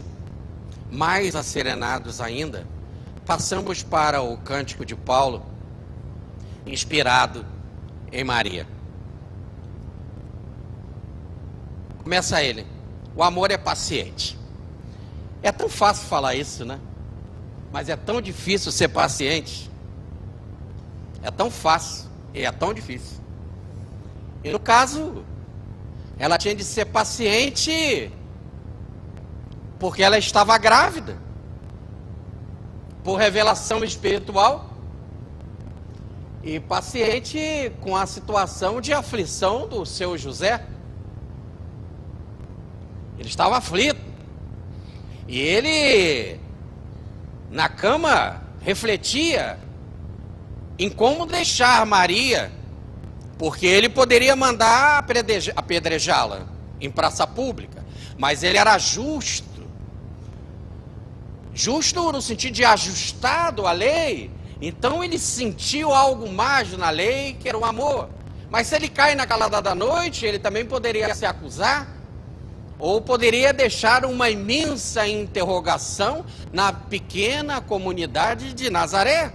mais acerenados ainda, passamos para o cântico de Paulo, inspirado em Maria. Começa ele: o amor é paciente. É tão fácil falar isso, né? Mas é tão difícil ser paciente. É tão fácil e é tão difícil. E no caso, ela tinha de ser paciente porque ela estava grávida, por revelação espiritual, e paciente com a situação de aflição do seu José. Ele estava aflito, e ele, na cama, refletia em como deixar Maria, porque ele poderia mandar apedrejá-la em praça pública, mas ele era justo no sentido de ajustado à lei. Então ele sentiu algo mais na lei, que era o amor. Mas se ele cai na calada da noite, ele também poderia se acusar, ou poderia deixar uma imensa interrogação na pequena comunidade de Nazaré.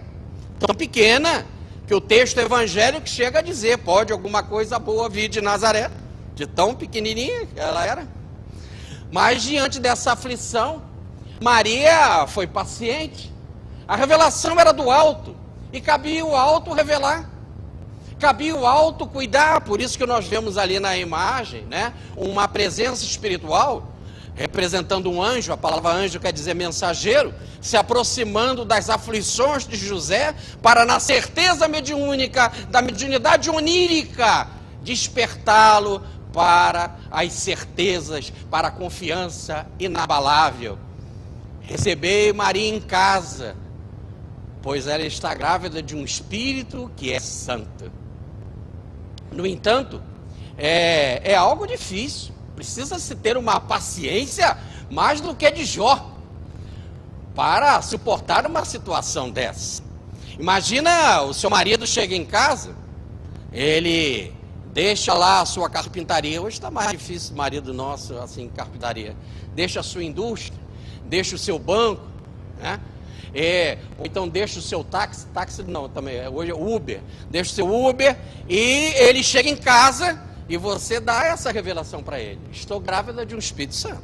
Tão pequena que o texto evangélico chega a dizer: pode alguma coisa boa vir de Nazaré? De tão pequenininha que ela era. Mas diante dessa aflição, Maria foi paciente. A revelação era do alto, e cabia o alto revelar, cabia o alto cuidar. Por isso que nós vemos ali na imagem, né, uma presença espiritual, representando um anjo. A palavra anjo quer dizer mensageiro, se aproximando das aflições de José, para, na certeza mediúnica, da mediunidade onírica, despertá-lo para as certezas, para a confiança inabalável. Recebei Maria em casa, pois ela está grávida de um Espírito que é santo. No entanto, é algo difícil. Precisa-se ter uma paciência mais do que de Jó para suportar uma situação dessa. Imagina, o seu marido chega em casa, ele deixa lá a sua carpintaria. Hoje está mais difícil, marido nosso, assim, carpintaria. Deixa a sua indústria, deixa o seu banco, né? Ou então deixa o seu táxi não, também, hoje é Uber, deixa o seu Uber, e ele chega em casa, e você dá essa revelação para ele: estou grávida de um Espírito Santo.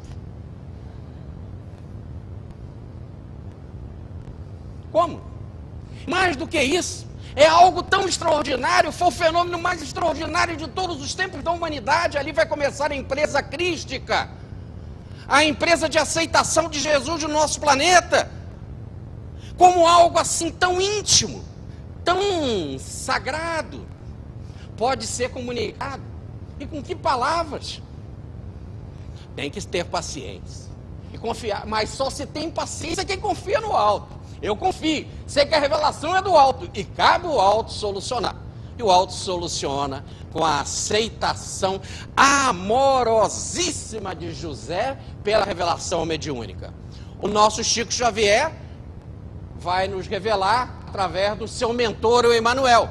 Como? Mais do que isso, é algo tão extraordinário, foi o fenômeno mais extraordinário de todos os tempos da humanidade. Ali vai começar a empresa crística, a empresa de aceitação de Jesus no nosso planeta, como algo assim tão íntimo, tão sagrado, pode ser comunicado. E com que palavras? Tem que ter paciência e confiar, mas só se tem paciência quem confia no alto. Eu confio, sei que a revelação é do alto, e cabe o alto solucionar. E o alto soluciona com a aceitação amorosíssima de José pela revelação mediúnica. O nosso Chico Xavier vai nos revelar através do seu mentor, o Emmanuel.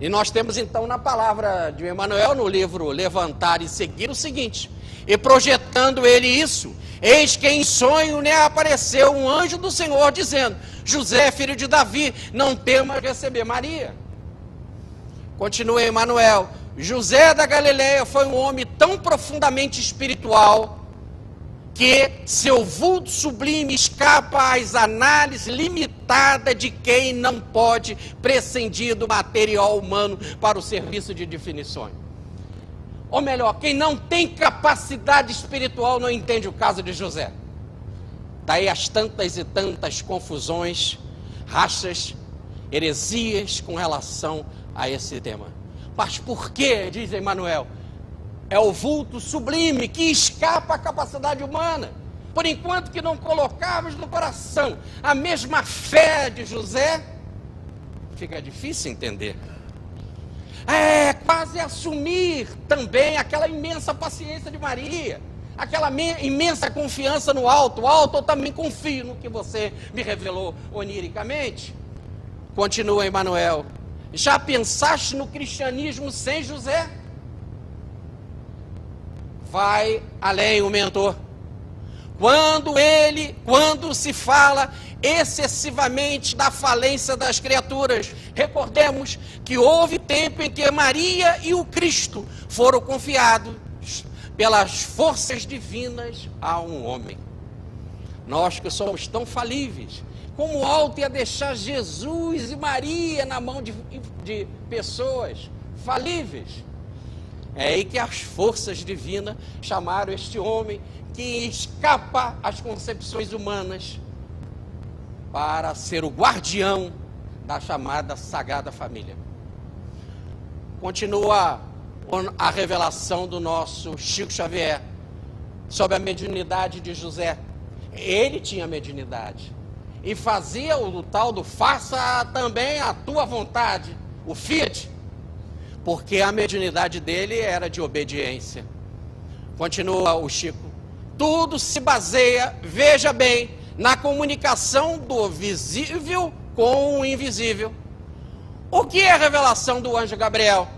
E nós temos então na palavra de Emmanuel, no livro Levantar e Seguir, o seguinte: e projetando ele isso, eis que em sonho lhe apareceu um anjo do Senhor, dizendo: José, filho de Davi, não temas receber Maria. Continua Emmanuel: José da Galileia foi um homem tão profundamente espiritual que seu vulto sublime escapa às análises limitadas de quem não pode prescindir do material humano para o serviço de definições. Ou melhor, quem não tem capacidade espiritual não entende o caso de José. Daí as tantas e tantas confusões, rachas, heresias com relação a esse tema. Mas por que, diz Emmanuel? É o vulto sublime que escapa à capacidade humana. por enquanto que não colocarmos no coração a mesma fé de José, fica difícil entender. É quase assumir também aquela imensa paciência de Maria, aquela imensa confiança no alto. Eu também confio no que você me revelou oniricamente. Continua Emanuel. Já pensaste no cristianismo sem José? Vai além o mentor. Quando se fala excessivamente da falência das criaturas, recordemos que houve tempo em que Maria e o Cristo foram confiados pelas forças divinas a um homem. Nós que somos tão falíveis, como alto ia deixar Jesus e Maria na mão de pessoas falíveis? É aí que as forças divinas chamaram este homem que escapa às concepções humanas para ser o guardião da chamada Sagrada Família. Continua a revelação do nosso Chico Xavier sobre a mediunidade de José. Ele tinha mediunidade e fazia o tal do faça também a tua vontade, o fiat, porque a mediunidade dele era de obediência. Continua o Chico. Tudo se baseia, veja bem, na comunicação do visível com o invisível. O que é a revelação do anjo Gabriel?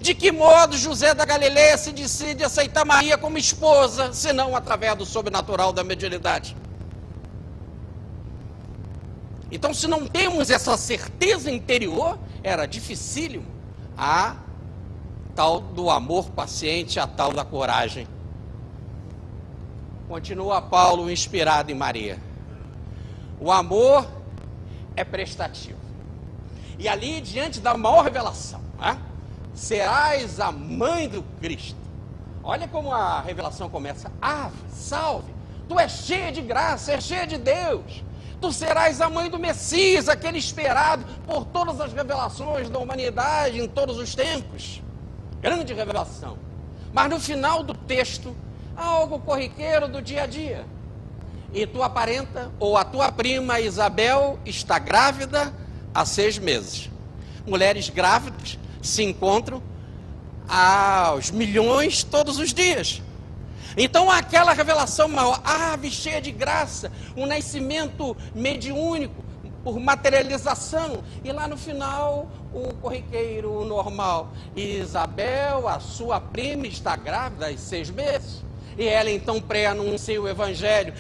De que modo José da Galileia se decide aceitar Maria como esposa, senão através do sobrenatural da mediunidade? Então, se não temos essa certeza interior, era dificílimo a tal do amor paciente, a tal da coragem. Continua Paulo inspirado em Maria. O amor é prestativo. E ali, diante da maior revelação, serás a mãe do Cristo. Olha como a revelação começa. Ave, salve, tu és cheia de graça, és cheia de Deus. Tu serás a mãe do Messias, aquele esperado por todas as revelações da humanidade em todos os tempos. Grande revelação. Mas no final do texto, algo corriqueiro do dia a dia. E tua parenta, ou a tua prima Isabel, está grávida há 6 meses. Mulheres grávidas se encontram aos milhões todos os dias. Então aquela revelação maior, ave cheia de graça, um nascimento mediúnico por materialização, e lá no final o corriqueiro, o normal. Isabel, a sua prima, está grávida há 6 meses. E ela então pré-anuncia o evangelho,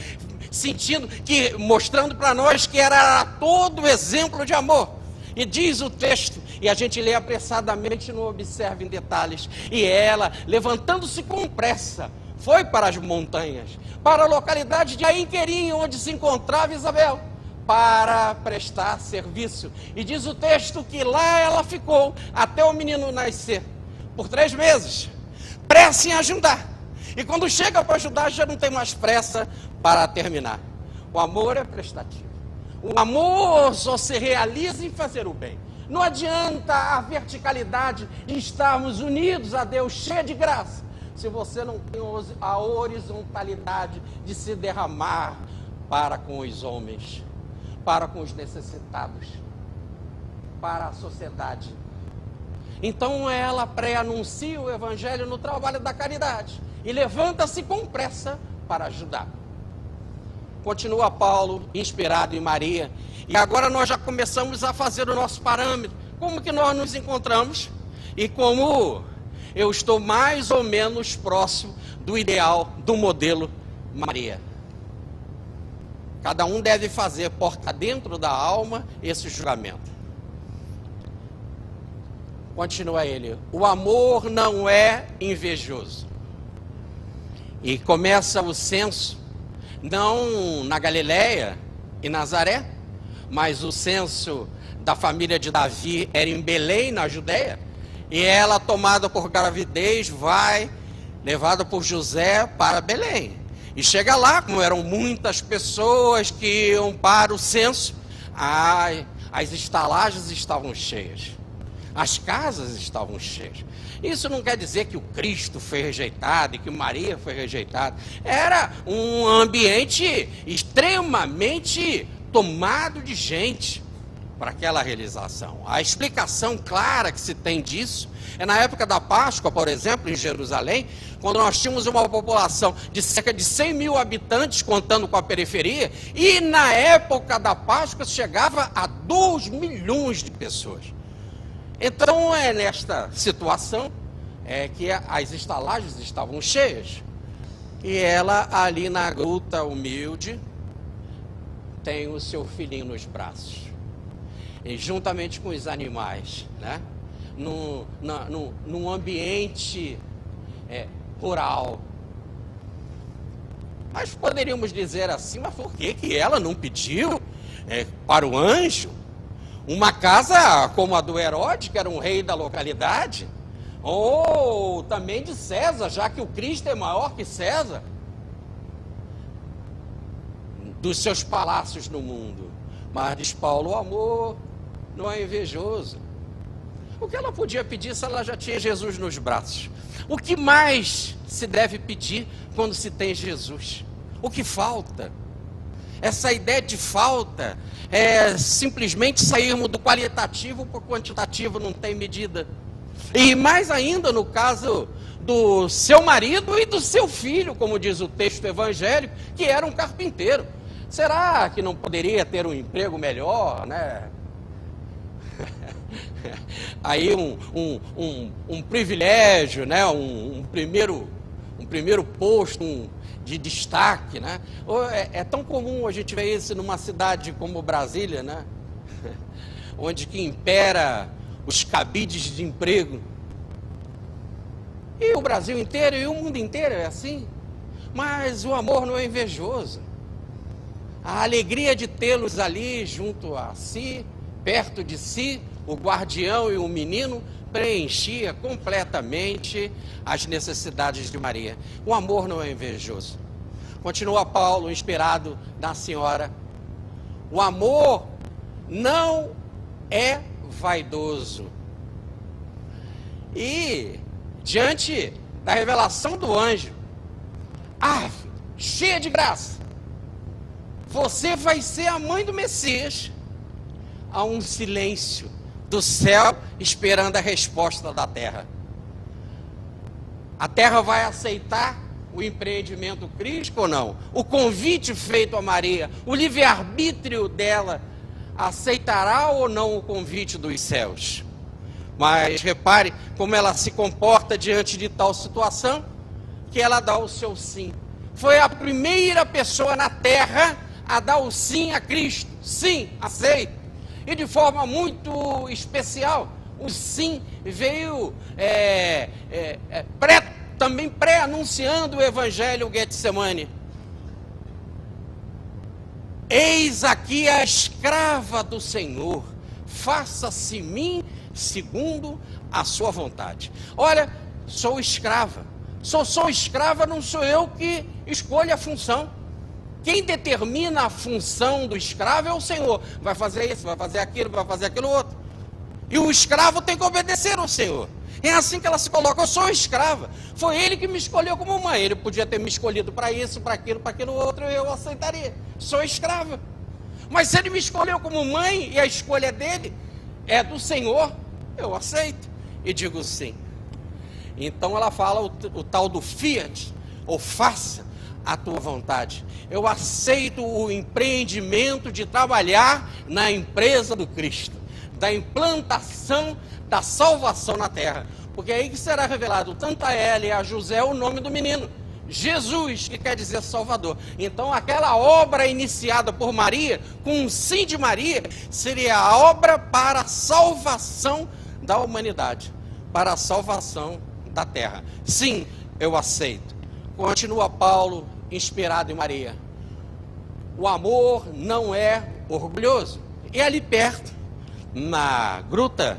mostrando para nós que era todo exemplo de amor. E diz o texto, e a gente lê apressadamente, não observa em detalhes. E ela, levantando-se com pressa, foi para as montanhas, para a localidade de Ainquerim, onde se encontrava Isabel, para prestar serviço. E diz o texto que lá ela ficou até o menino nascer, por 3 meses, pressa em ajudar. E quando chega para ajudar, já não tem mais pressa para terminar. O amor é prestativo. O amor só se realiza em fazer o bem. Não adianta a verticalidade de estarmos unidos a Deus, cheio de graça, se você não tem a horizontalidade de se derramar para com os homens, para com os necessitados, para a sociedade. Então ela pré-anuncia o evangelho no trabalho da caridade e levanta-se com pressa para ajudar. Continua Paulo, inspirado em Maria. E agora nós já começamos a fazer o nosso parâmetro. Como que nós nos encontramos? E como eu estou mais ou menos próximo do ideal, do modelo Maria. Cada um deve fazer, porta dentro da alma, esse julgamento. Continua ele. O amor não é invejoso. E começa o censo, não na Galileia e Nazaré, mas o censo da família de Davi era em Belém, na Judéia, e ela, tomada por gravidez, vai, levada por José para Belém. E chega lá, como eram muitas pessoas que iam para o censo, as estalagens estavam cheias. As casas estavam cheias. Isso não quer dizer que o Cristo foi rejeitado e que Maria foi rejeitada. Era um ambiente extremamente tomado de gente para aquela realização. A explicação clara que se tem disso é na época da Páscoa, por exemplo, em Jerusalém, quando nós tínhamos uma população de cerca de 100 mil habitantes, contando com a periferia, e na época da Páscoa chegava a 2 milhões de pessoas. Então é nesta situação que as estalagens estavam cheias, e ela ali na gruta humilde tem o seu filhinho nos braços, e juntamente com os animais, né? Num ambiente rural. Mas poderíamos dizer assim, mas por que ela não pediu para o anjo uma casa como a do Herodes, que era um rei da localidade, ou também de César, já que o Cristo é maior que César, dos seus palácios no mundo? Mas diz Paulo, o amor não é invejoso. O que ela podia pedir se ela já tinha Jesus nos braços? O que mais se deve pedir quando se tem Jesus? O que falta? Essa ideia de falta é simplesmente sairmos do qualitativo para o quantitativo, não tem medida. E mais ainda no caso do seu marido e do seu filho, como diz o texto evangélico, que era um carpinteiro. Será que não poderia ter um emprego melhor, né? Aí um privilégio, né? um primeiro posto de destaque, né? É tão comum a gente ver isso numa cidade como Brasília, né? Onde que impera os cabides de emprego. E o Brasil inteiro e o mundo inteiro é assim. Mas o amor não é invejoso. A alegria de tê-los ali junto a si, perto de si, o guardião e o menino, preenchia completamente as necessidades de Maria. O amor não é invejoso. Continua Paulo, inspirado na senhora. O amor não é vaidoso. E, diante da revelação do anjo, cheia de graça, você vai ser a mãe do Messias. Há um silêncio do céu esperando a resposta da terra. A terra vai aceitar o empreendimento crístico ou não? O convite feito a Maria, o livre-arbítrio dela, aceitará ou não o convite dos céus? Mas repare como ela se comporta diante de tal situação, que ela dá o seu sim. Foi a primeira pessoa na terra a dar o sim a Cristo. Sim, aceito. E de forma muito especial, o sim veio também pré-anunciando o evangelho Getsemane. Eis aqui a escrava do Senhor, faça-se mim segundo a sua vontade. Olha, sou escrava. Sou escrava, não sou eu que escolho a função. Quem determina a função do escravo é o Senhor. Vai fazer isso, vai fazer aquilo outro. E o escravo tem que obedecer ao Senhor. É assim que ela se coloca, eu sou escrava. Foi ele que me escolheu como mãe. Ele podia ter me escolhido para isso, para aquilo outro, eu aceitaria. Sou escrava. Mas se ele me escolheu como mãe e a escolha dele é do Senhor, eu aceito e digo sim. Então ela fala o tal do fiat, ou faça a tua vontade. Eu aceito o empreendimento de trabalhar na empresa do Cristo, da implantação da salvação na terra, porque é aí que será revelado tanto a ela e a José o nome do menino, Jesus, que quer dizer Salvador. Então aquela obra iniciada por Maria, com o sim de Maria, seria a obra para a salvação da humanidade, para a salvação da terra. Sim, eu aceito. Continua Paulo, inspirado em Maria. O amor não é orgulhoso. E ali perto, na gruta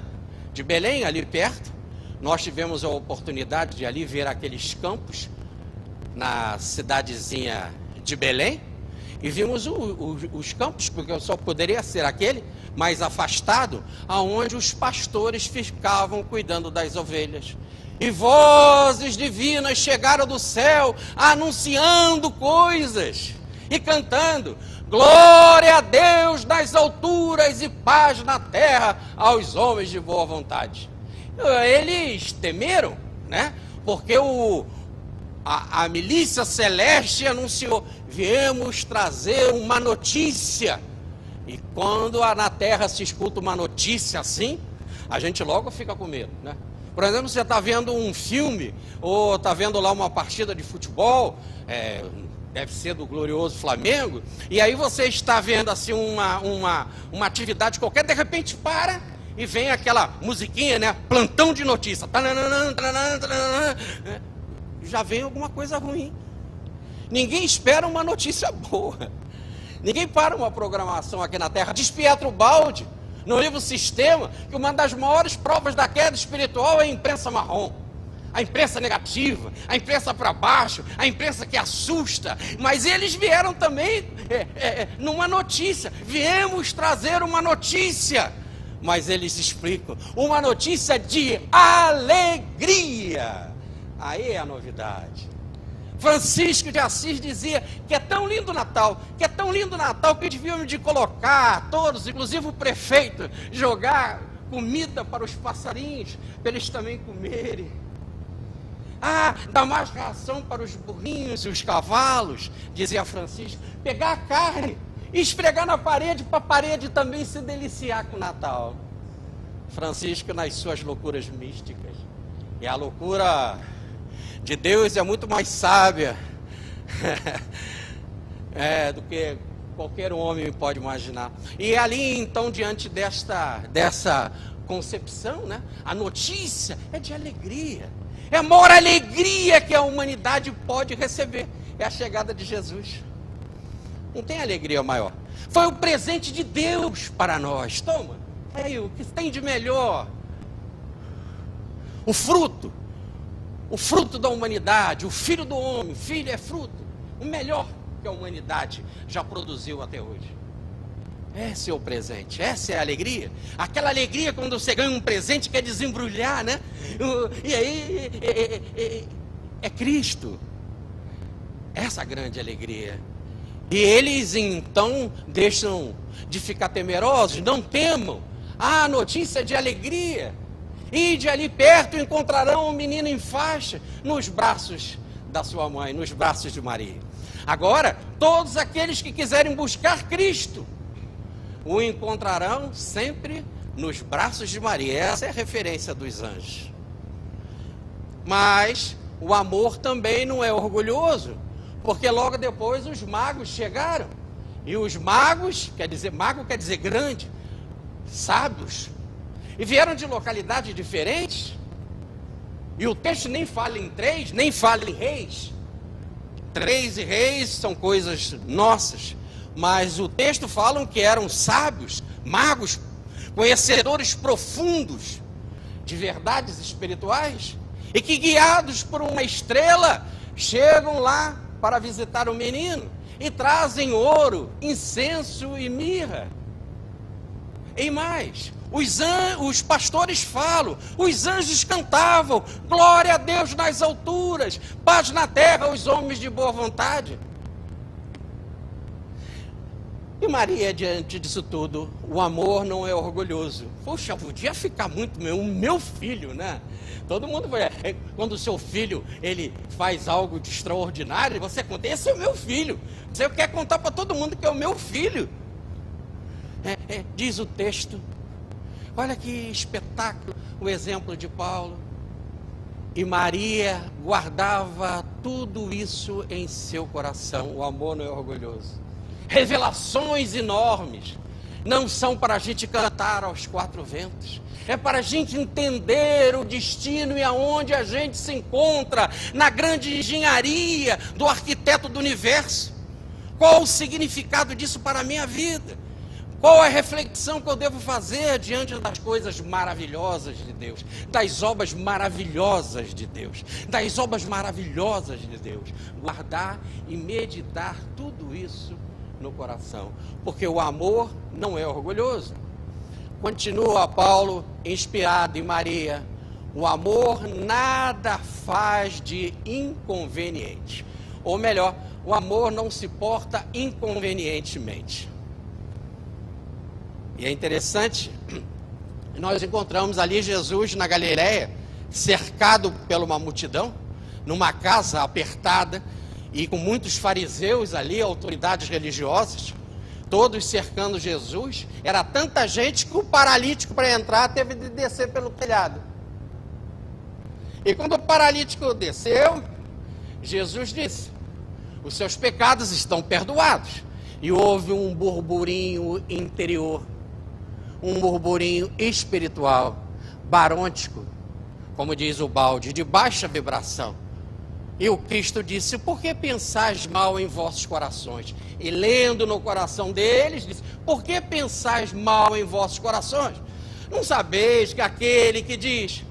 de Belém, ali perto, nós tivemos a oportunidade de ali ver aqueles campos na cidadezinha de Belém. E vimos os campos, porque só poderia ser aquele mais afastado, aonde os pastores ficavam cuidando das ovelhas. E vozes divinas chegaram do céu, anunciando coisas e cantando: glória a Deus nas alturas e paz na terra aos homens de boa vontade. Eles temeram, né? Porque a milícia celeste anunciou: viemos trazer uma notícia. E quando na terra se escuta uma notícia assim, a gente logo fica com medo, né? Por exemplo, você está vendo um filme, ou está vendo lá uma partida de futebol, deve ser do glorioso Flamengo, e aí você está vendo assim uma atividade qualquer, de repente para e vem aquela musiquinha, né? Plantão de notícia. Já vem alguma coisa ruim. Ninguém espera uma notícia boa. Ninguém para uma programação aqui na Terra. Diz Pietro Baldi, no livro Sistema, que uma das maiores provas da queda espiritual é a imprensa marrom. A imprensa negativa, a imprensa para baixo, a imprensa que assusta. Mas eles vieram também numa notícia. Viemos trazer uma notícia. Mas eles explicam, uma notícia de alegria. Aí é a novidade. Francisco de Assis dizia que é tão lindo o Natal, que deviam de colocar todos, inclusive o prefeito, jogar comida para os passarinhos, para eles também comerem. Dar mais ração para os burrinhos e os cavalos, dizia Francisco. Pegar a carne e esfregar na parede, para a parede também se deliciar com o Natal. Francisco nas suas loucuras místicas. E a loucura de Deus é muito mais sábia do que qualquer homem pode imaginar. E ali, então, diante dessa concepção, né, a notícia é de alegria. É a maior alegria que a humanidade pode receber. É a chegada de Jesus. Não tem alegria maior. Foi o presente de Deus para nós. Toma, aí o que tem de melhor. O fruto da humanidade, o filho do homem, o filho é fruto, o melhor que a humanidade já produziu até hoje. Esse é o presente, essa é a alegria. Aquela alegria quando você ganha um presente, quer desembrulhar, né? E aí é Cristo. Essa grande alegria. E eles então deixam de ficar temerosos, não temam. Notícia de alegria. Ide ali perto, encontrarão um menino em faixa, nos braços da sua mãe, nos braços de Maria. Agora, todos aqueles que quiserem buscar Cristo, o encontrarão sempre nos braços de Maria. Essa é a referência dos anjos. Mas o amor também não é orgulhoso, porque logo depois os magos chegaram. E os magos, mago quer dizer grande, sábios, e vieram de localidades diferentes. E o texto nem fala em três, nem fala em reis. Três e reis são coisas nossas. Mas o texto fala que eram sábios, magos, conhecedores profundos de verdades espirituais. E que guiados por uma estrela, chegam lá para visitar o menino. E trazem ouro, incenso e mirra. E mais, os pastores falam, os anjos cantavam, glória a Deus nas alturas, paz na terra aos homens de boa vontade. E Maria, diante disso tudo, o amor não é orgulhoso. Poxa, podia ficar muito o meu filho, né? Todo mundo vai, quando o seu filho, ele faz algo de extraordinário, você conta, esse é o meu filho. Você quer contar para todo mundo que é o meu filho. Diz o texto. Olha que espetáculo o exemplo de Paulo. E Maria guardava tudo isso em seu coração. O amor não é orgulhoso. Revelações enormes. Não são para a gente cantar aos quatro ventos. É para a gente entender o destino e aonde a gente se encontra na grande engenharia do arquiteto do universo. Qual o significado disso para a minha vida? Qual a reflexão que eu devo fazer diante das coisas maravilhosas de Deus, das obras maravilhosas de Deus, Guardar e meditar tudo isso no coração, porque o amor não é orgulhoso. Continua Paulo, inspirado em Maria, o amor nada faz de inconveniente. Ou melhor, o amor não se porta inconvenientemente. E é interessante, nós encontramos ali Jesus na Galileia, cercado por uma multidão, numa casa apertada, e com muitos fariseus ali, autoridades religiosas, todos cercando Jesus. Era tanta gente que o paralítico, para entrar, teve de descer pelo telhado. E quando o paralítico desceu, Jesus disse: os seus pecados estão perdoados. E houve um burburinho interior, um burburinho espiritual, barôntico, como diz o balde, de baixa vibração. E o Cristo disse: por que pensais mal em vossos corações? E lendo no coração deles, disse: por que pensais mal em vossos corações? Não sabeis que aquele que diz,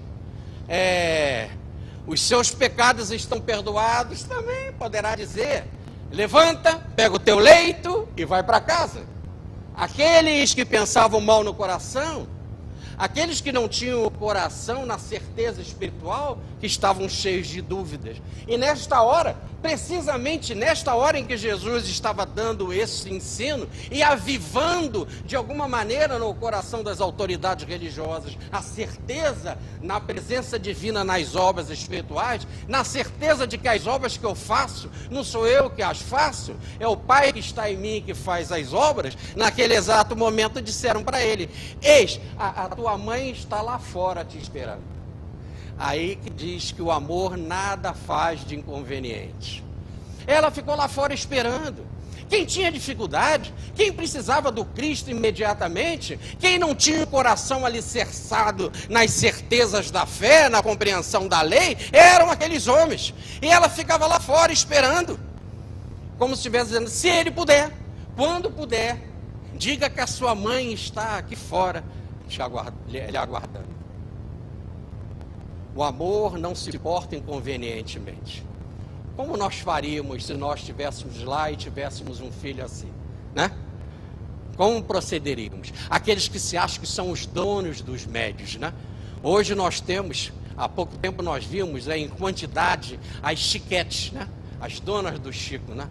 os seus pecados estão perdoados, também poderá dizer: levanta, pega o teu leito e vai para casa. Aqueles que pensavam mal no coração, aqueles que não tinham o coração na certeza espiritual, que estavam cheios de dúvidas. E nesta hora, precisamente nesta hora em que Jesus estava dando esse ensino e avivando de alguma maneira no coração das autoridades religiosas a certeza na presença divina nas obras espirituais, na certeza de que as obras que eu faço, não sou eu que as faço, é o Pai que está em mim que faz as obras. Naquele exato momento disseram para ele: eis, a tua mãe está lá fora te esperando. Aí que diz que o amor nada faz de inconveniente. Ela ficou lá fora esperando. Quem tinha dificuldade, quem precisava do Cristo imediatamente, quem não tinha o coração alicerçado nas certezas da fé, na compreensão da lei, eram aqueles homens. E ela ficava lá fora esperando, como se estivesse dizendo: se ele puder, quando puder, diga que a sua mãe está aqui fora lhe aguardando. O amor não se porta inconvenientemente. Como nós faríamos se nós estivéssemos lá e tivéssemos um filho assim, né? Como procederíamos? Aqueles que se acham que são os donos dos médios, né? Hoje nós temos, há pouco tempo nós vimos, em quantidade, as chiquetes, né? As donas do Chico, né?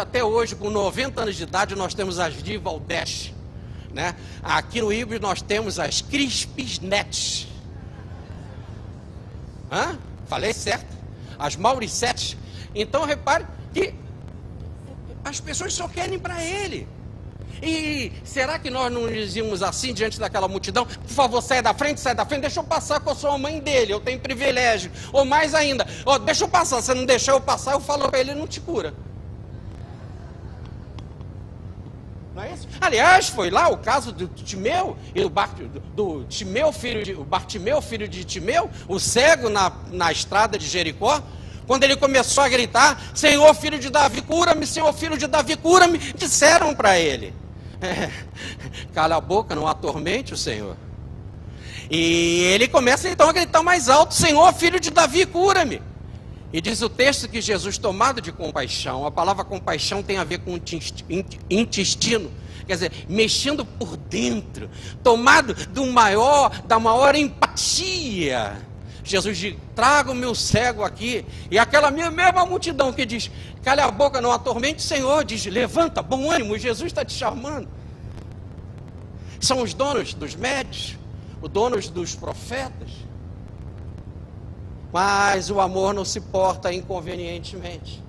Até hoje, com 90 anos de idade, nós temos as Vivaldete, né? Aqui no Ibis nós temos as Crispis Nets. Falei certo? As Mauricetes. Então repare que as pessoas só querem para ele. E será que nós não dizíamos assim diante daquela multidão: por favor, sai da frente, deixa eu passar, que eu sou a mãe dele, eu tenho privilégio. Ou mais ainda, deixa eu passar, se não deixar eu passar, eu falo para ele: ele não te cura. Não é isso? Aliás, foi lá o caso do Timeu e do Timeu, Bartimeu, filho de Timeu, o cego na estrada de Jericó, quando ele começou a gritar: Senhor, filho de Davi, cura-me, Senhor, filho de Davi, cura-me. Disseram para ele: cala a boca, não atormente o Senhor. E ele começa então a gritar mais alto: Senhor, filho de Davi, cura-me. E diz o texto que Jesus, tomado de compaixão, a palavra compaixão tem a ver com intestino, quer dizer, mexendo por dentro, tomado da maior empatia, Jesus diz: traga o meu cego aqui. E aquela mesma multidão que diz: cala a boca, não atormente o Senhor, diz: levanta, bom ânimo, Jesus está te chamando. São os donos dos médios, os donos dos profetas. Mas o amor não se porta inconvenientemente.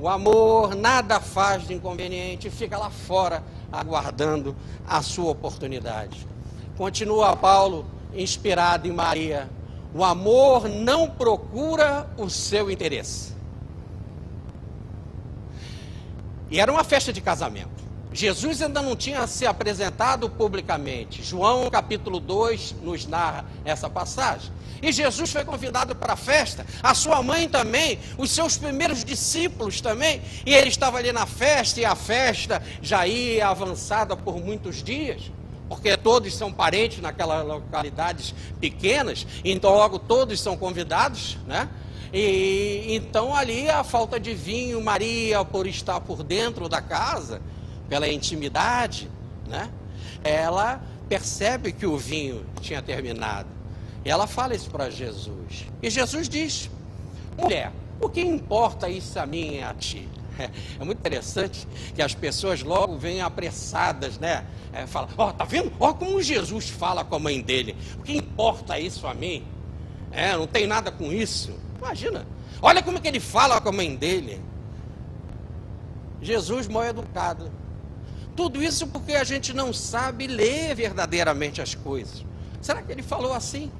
O amor nada faz de inconveniente, fica lá fora aguardando a sua oportunidade. Continua Paulo, inspirado em Maria: o amor não procura o seu interesse. E era uma festa de casamento. Jesus ainda não tinha se apresentado publicamente. João capítulo 2 nos narra essa passagem. E Jesus foi convidado para a festa, a sua mãe também, os seus primeiros discípulos também. E ele estava ali na festa, e a festa já ia avançada por muitos dias, porque todos são parentes naquelas localidades pequenas, então logo todos são convidados, né? E então ali a falta de vinho, Maria, por estar por dentro da casa, pela intimidade, né? Ela percebe que o vinho tinha terminado. E ela fala isso para Jesus. E Jesus diz: mulher, o que importa isso a mim e a ti? É muito interessante que as pessoas logo vêm apressadas, né? Falam: ó, tá vendo? Ó como Jesus fala com a mãe dele. O que importa isso a mim? Não tem nada com isso. Imagina. Olha como é que ele fala com a mãe dele. Jesus mal educado. Tudo isso porque a gente não sabe ler verdadeiramente as coisas. Será que ele falou assim?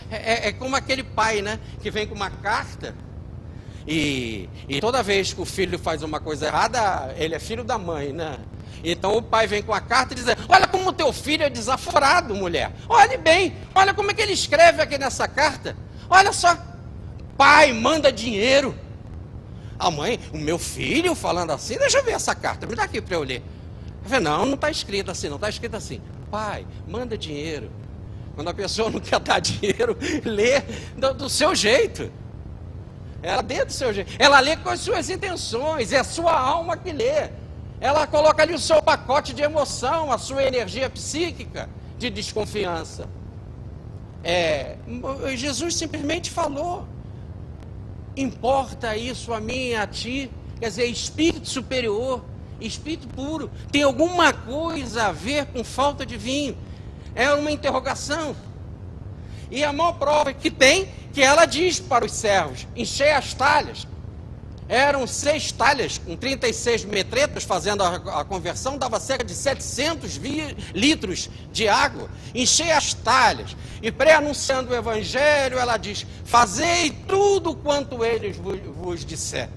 É como aquele pai, né? Que vem com uma carta e toda vez que o filho faz uma coisa errada, ele é filho da mãe, né? Então o pai vem com a carta e diz: olha como teu filho é desaforado, mulher. Olhe bem, olha como é que ele escreve aqui nessa carta. Olha só, pai, manda dinheiro. A mãe: o meu filho falando assim, deixa eu ver essa carta, me dá aqui para eu ler. Eu falei: não está escrito assim, não está escrito assim. Pai, manda dinheiro. Quando a pessoa não quer dar dinheiro, lê do seu jeito. Ela lê do seu jeito. Ela lê com as suas intenções, é a sua alma que lê. Ela coloca ali o seu pacote de emoção, a sua energia psíquica de desconfiança. Jesus simplesmente falou: importa isso a mim e a ti? Quer dizer, espírito superior, espírito puro, tem alguma coisa a ver com falta de vinho? É uma interrogação. E a maior prova que tem, que ela diz para os servos: enchei as talhas. Eram 6 talhas, com 36 metretas, fazendo a conversão, dava cerca de 700 litros de água. Enchei as talhas. E pré-anunciando o evangelho, ela diz: fazei tudo quanto eles vos disser.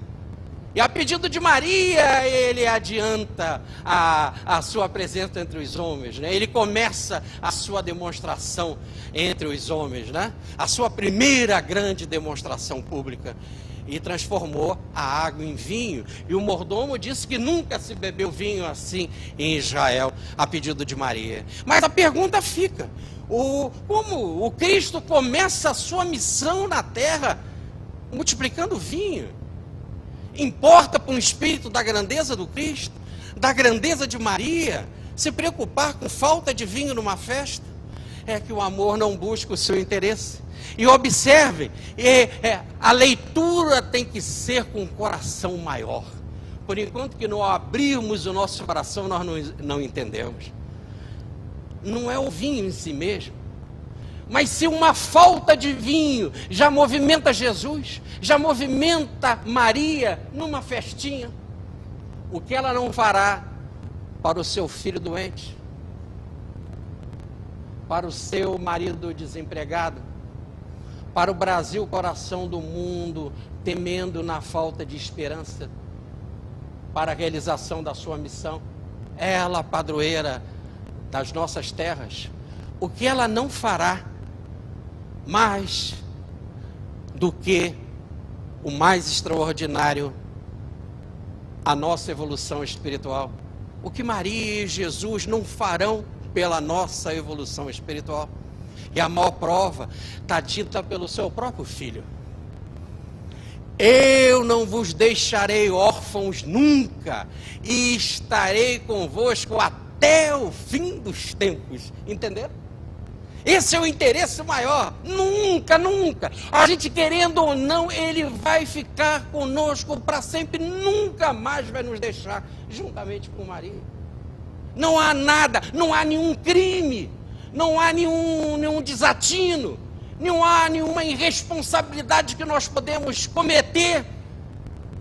E a pedido de Maria, ele adianta a sua presença entre os homens, né? Ele começa a sua demonstração entre os homens, né? A sua primeira grande demonstração pública. E transformou a água em vinho. E o mordomo disse que nunca se bebeu vinho assim em Israel, a pedido de Maria. Mas a pergunta fica: como o Cristo começa a sua missão na terra multiplicando vinho? Importa para um espírito da grandeza do Cristo, da grandeza de Maria, se preocupar com falta de vinho numa festa? É que o amor não busca o seu interesse. E observem, a leitura tem que ser com um coração maior. Por enquanto que não abrirmos o nosso coração, nós não entendemos. Não é o vinho em si mesmo, mas se uma falta de vinho já movimenta Jesus, já movimenta Maria numa festinha, o que ela não fará para o seu filho doente, para o seu marido desempregado, para o Brasil, coração do mundo, temendo na falta de esperança para a realização da sua missão? Ela, padroeira das nossas terras, o que ela não fará mais do que o mais extraordinário, a nossa evolução espiritual? O que Maria e Jesus não farão pela nossa evolução espiritual? E a maior prova está dita pelo seu próprio filho: eu não vos deixarei órfãos nunca, e estarei convosco até o fim dos tempos. Entenderam? Esse é o interesse maior. Nunca, nunca, a gente querendo ou não, ele vai ficar conosco para sempre, nunca mais vai nos deixar, juntamente com Maria. Não há nada, não há nenhum crime, não há nenhum desatino, não há nenhuma irresponsabilidade que nós podemos cometer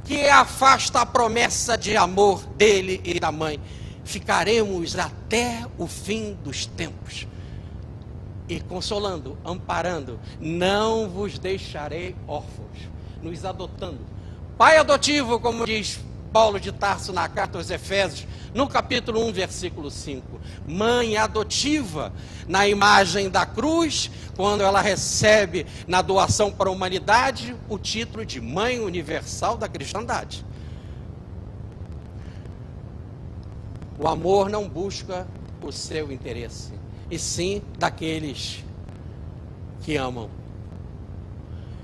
que afasta a promessa de amor dele e da mãe. Ficaremos até o fim dos tempos. E consolando, amparando, não vos deixarei órfãos, nos adotando. Pai adotivo, como diz Paulo de Tarso na carta aos Efésios, no capítulo 1, versículo 5. Mãe adotiva, na imagem da cruz, quando ela recebe na doação para a humanidade o título de Mãe Universal da Cristandade. O amor não busca o seu interesse, e sim daqueles que amam.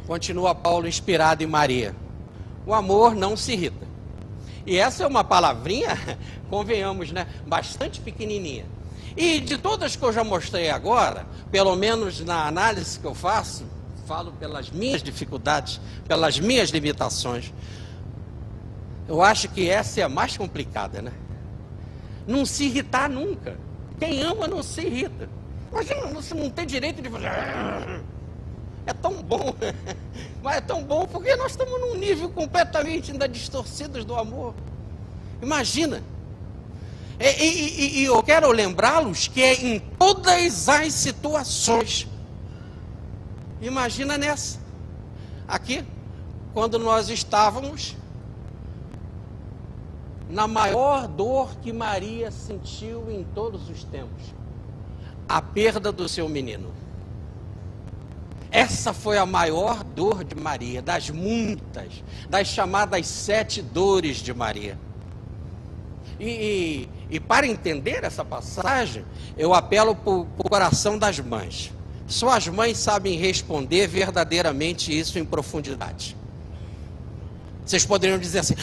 Continua Paulo inspirado em Maria. O amor não se irrita. E essa é uma palavrinha, convenhamos, né? Bastante pequenininha. E de todas que eu já mostrei agora, pelo menos na análise que eu faço, falo pelas minhas dificuldades, pelas minhas limitações, eu acho que essa é a mais complicada, né? Não se irritar nunca. Quem ama não se irrita. Imagina, você não tem direito de fazer... É tão bom, mas é tão bom porque nós estamos num nível completamente ainda distorcido do amor. Imagina. E eu quero lembrá-los que é em todas as situações. Imagina nessa. Aqui, quando nós estávamos na maior dor que Maria sentiu em todos os tempos. A perda do seu menino. Essa foi a maior dor de Maria, das muitas, das chamadas 7 dores de Maria. E para entender essa passagem, eu apelo para o coração das mães. Só as mães sabem responder verdadeiramente isso em profundidade. Vocês poderiam dizer assim,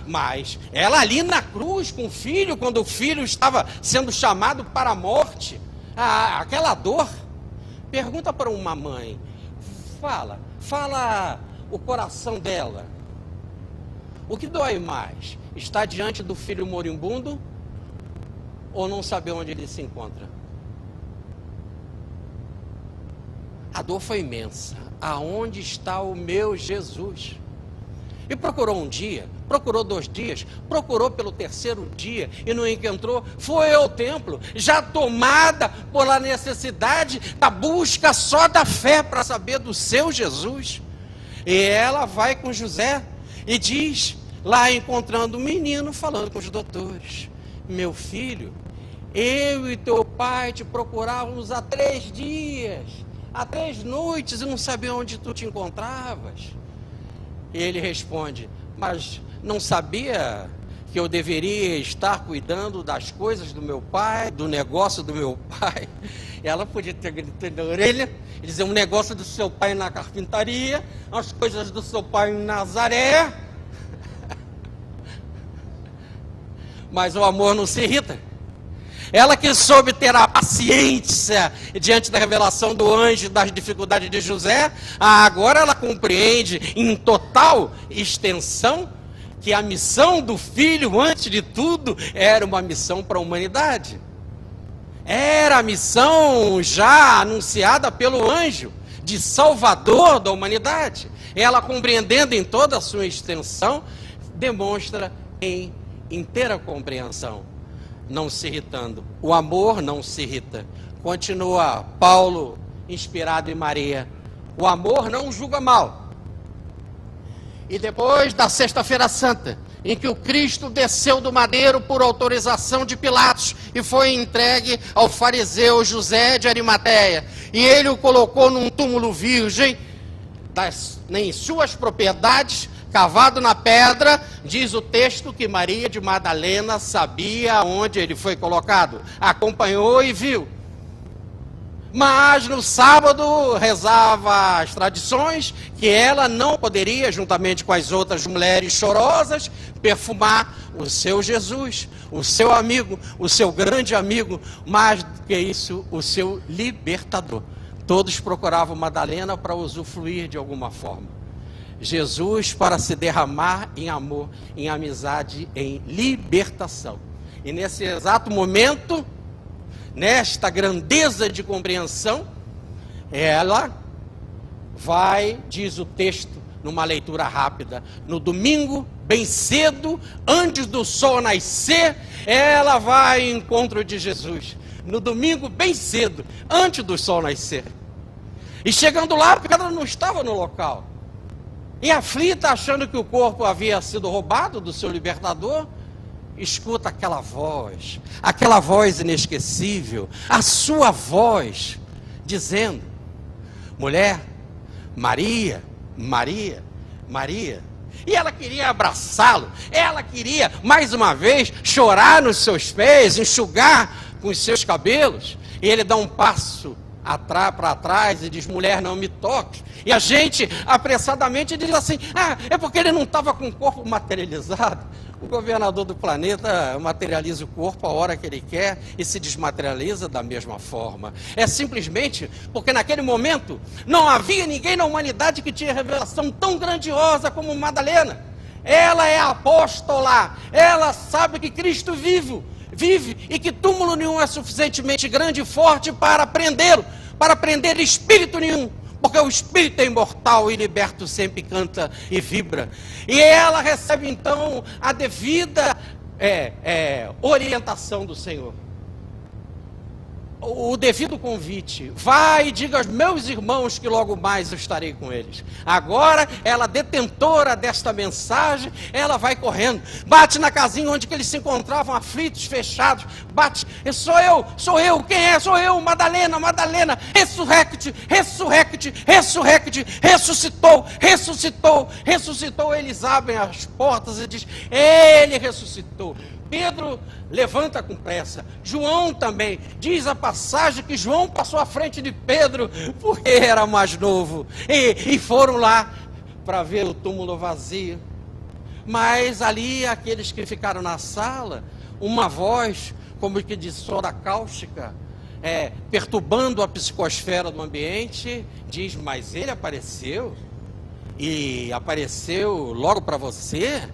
mas ela ali na cruz com o filho, quando o filho estava sendo chamado para a morte, aquela dor. Pergunta para uma mãe, fala o coração dela. O que dói mais? Estar diante do filho moribundo ou não saber onde ele se encontra? A dor foi imensa. Aonde está o meu Jesus? E procurou um dia, procurou 2 dias, procurou pelo 3º dia e não encontrou. Foi ao templo, já tomada pela necessidade da busca só da fé para saber do seu Jesus. E ela vai com José e diz, lá encontrando o menino, falando com os doutores: meu filho, eu e teu pai te procurávamos há 3 dias, há 3 noites e não sabia onde tu te encontravas. E ele responde: mas não sabia que eu deveria estar cuidando das coisas do meu pai, do negócio do meu pai? Ela podia ter gritado na orelha e dizer: um negócio do seu pai na carpintaria, as coisas do seu pai em Nazaré. Mas o amor não se irrita. Ela que soube ter a paciência diante da revelação do anjo, das dificuldades de José, agora ela compreende em total extensão que a missão do filho, antes de tudo, era uma missão para a humanidade. Era a missão já anunciada pelo anjo, de salvador da humanidade. Ela, compreendendo em toda a sua extensão, demonstra em inteira compreensão. Não se irritando. O amor não se irrita. Continua Paulo, inspirado em Maria. O amor não julga mal. E depois da Sexta-feira Santa, em que o Cristo desceu do madeiro por autorização de Pilatos e foi entregue ao fariseu José de Arimateia, e ele o colocou num túmulo virgem, em suas propriedades, cavado na pedra, diz o texto que Maria de Madalena sabia onde ele foi colocado, acompanhou e viu. Mas no sábado rezava as tradições que ela não poderia, juntamente com as outras mulheres chorosas, perfumar o seu Jesus, o seu amigo, o seu grande amigo, mais do que isso, o seu libertador. Todos procuravam Madalena para usufruir de alguma forma. Jesus para se derramar em amor, em amizade, em libertação. E nesse exato momento, nesta grandeza de compreensão, ela vai, diz o texto, numa leitura rápida, no domingo, bem cedo, antes do sol nascer, ela vai ao encontro de Jesus. No domingo, bem cedo, antes do sol nascer. E chegando lá, porque ela não estava no local. E aflita, achando que o corpo havia sido roubado do seu libertador, escuta aquela voz inesquecível, a sua voz, dizendo: mulher, Maria, Maria, Maria. E ela queria abraçá-lo, ela queria, mais uma vez, chorar nos seus pés, enxugar com os seus cabelos. E ele dá um passo para trás e diz: mulher, não me toque. E a gente apressadamente diz assim: é porque ele não estava com o corpo materializado. O governador do planeta materializa o corpo a hora que ele quer e se desmaterializa da mesma forma. É simplesmente porque naquele momento não havia ninguém na humanidade que tinha revelação tão grandiosa como Madalena. Ela é apóstola, ela sabe que Cristo vive e que túmulo nenhum é suficientemente grande e forte para prendê-lo, para prender espírito nenhum, porque o espírito é imortal e liberto sempre canta e vibra. E ela recebe então a devida orientação do Senhor, o devido convite: vai e diga aos meus irmãos que logo mais eu estarei com eles. Agora, ela, detentora desta mensagem, ela vai correndo, bate na casinha onde que eles se encontravam, aflitos, fechados, bate: sou eu, quem é? Sou eu, Madalena, ressurrecte, ressuscitou. Eles abrem as portas e diz: ele ressuscitou. Pedro levanta com pressa, João também. Diz a passagem que João passou à frente de Pedro, porque era mais novo, e foram lá para ver o túmulo vazio. Mas ali, aqueles que ficaram na sala, uma voz, como que de soda cáustica, perturbando a psicosfera do ambiente, diz: mas ele apareceu, e apareceu logo para você?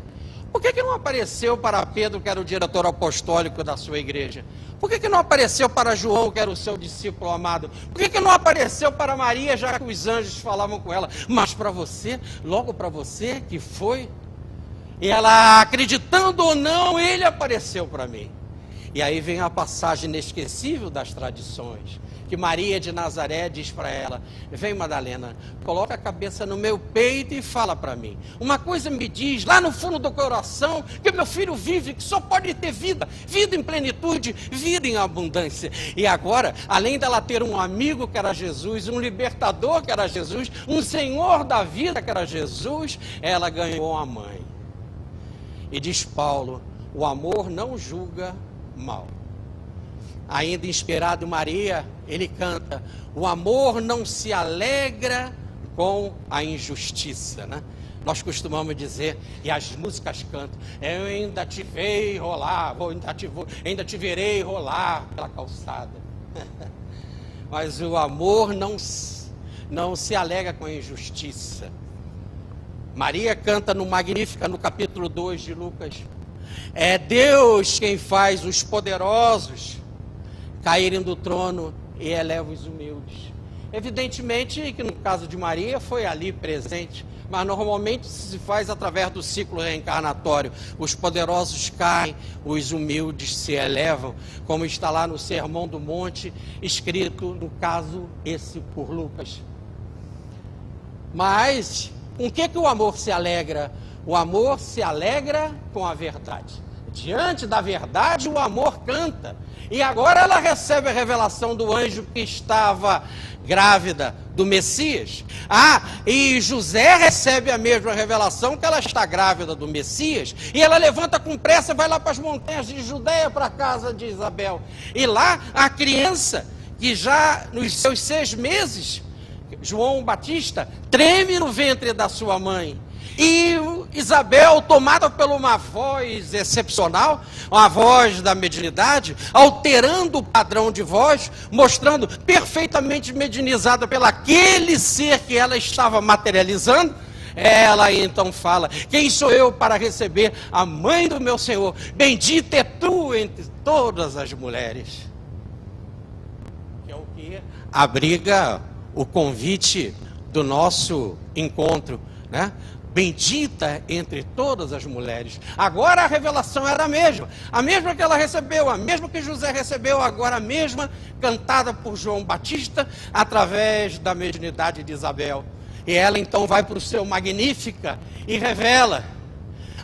Por que não apareceu para Pedro, que era o diretor apostólico da sua igreja? Por que não apareceu para João, que era o seu discípulo amado? Por que não apareceu para Maria, já que os anjos falavam com ela? Mas para você, logo para você que foi? E ela, acreditando ou não, ele apareceu para mim. E aí vem a passagem inesquecível das tradições, que Maria de Nazaré diz para ela: vem, Madalena, coloca a cabeça no meu peito e fala para mim. Uma coisa me diz lá no fundo do coração que meu filho vive, que só pode ter vida em plenitude, vida em abundância. E agora, além dela ter um amigo que era Jesus, um libertador que era Jesus, um Senhor da vida que era Jesus, ela ganhou uma mãe. E diz Paulo: o amor não julga mal. Ainda inspirado em Maria, ele canta: o amor não se alegra com a injustiça, né? Nós costumamos dizer, e as músicas cantam: eu ainda te verei rolar, ainda te verei rolar pela calçada. Mas o amor não se alegra com a injustiça. Maria canta no Magnífica, no capítulo 2 de Lucas: é Deus quem faz os poderosos caírem do trono e eleva os humildes. Evidentemente que no caso de Maria foi ali presente, mas normalmente se faz através do ciclo reencarnatório. Os poderosos caem, os humildes se elevam, como está lá no Sermão do Monte, escrito, no caso, esse por Lucas. Mas com que o amor se alegra? O amor se alegra com a verdade. Diante da verdade, o amor canta. E agora ela recebe a revelação do anjo que estava grávida do Messias. E José recebe a mesma revelação, que ela está grávida do Messias. E ela levanta com pressa, vai lá para as montanhas de Judeia, para a casa de Isabel. E lá a criança, que já nos seus 6 meses, João Batista, treme no ventre da sua mãe. E Isabel, tomada por uma voz excepcional, uma voz da mediunidade, alterando o padrão de voz, mostrando perfeitamente mediunizada pelo aquele ser que ela estava materializando, ela então fala: quem sou eu para receber a mãe do meu Senhor? Bendita é tu entre todas as mulheres. Que é o que abriga o convite do nosso encontro, né? Bendita entre todas as mulheres. Agora a revelação era a mesma que ela recebeu, a mesma que José recebeu, agora a mesma cantada por João Batista através da mediunidade de Isabel. E ela então vai para o seu Magnífica e revela: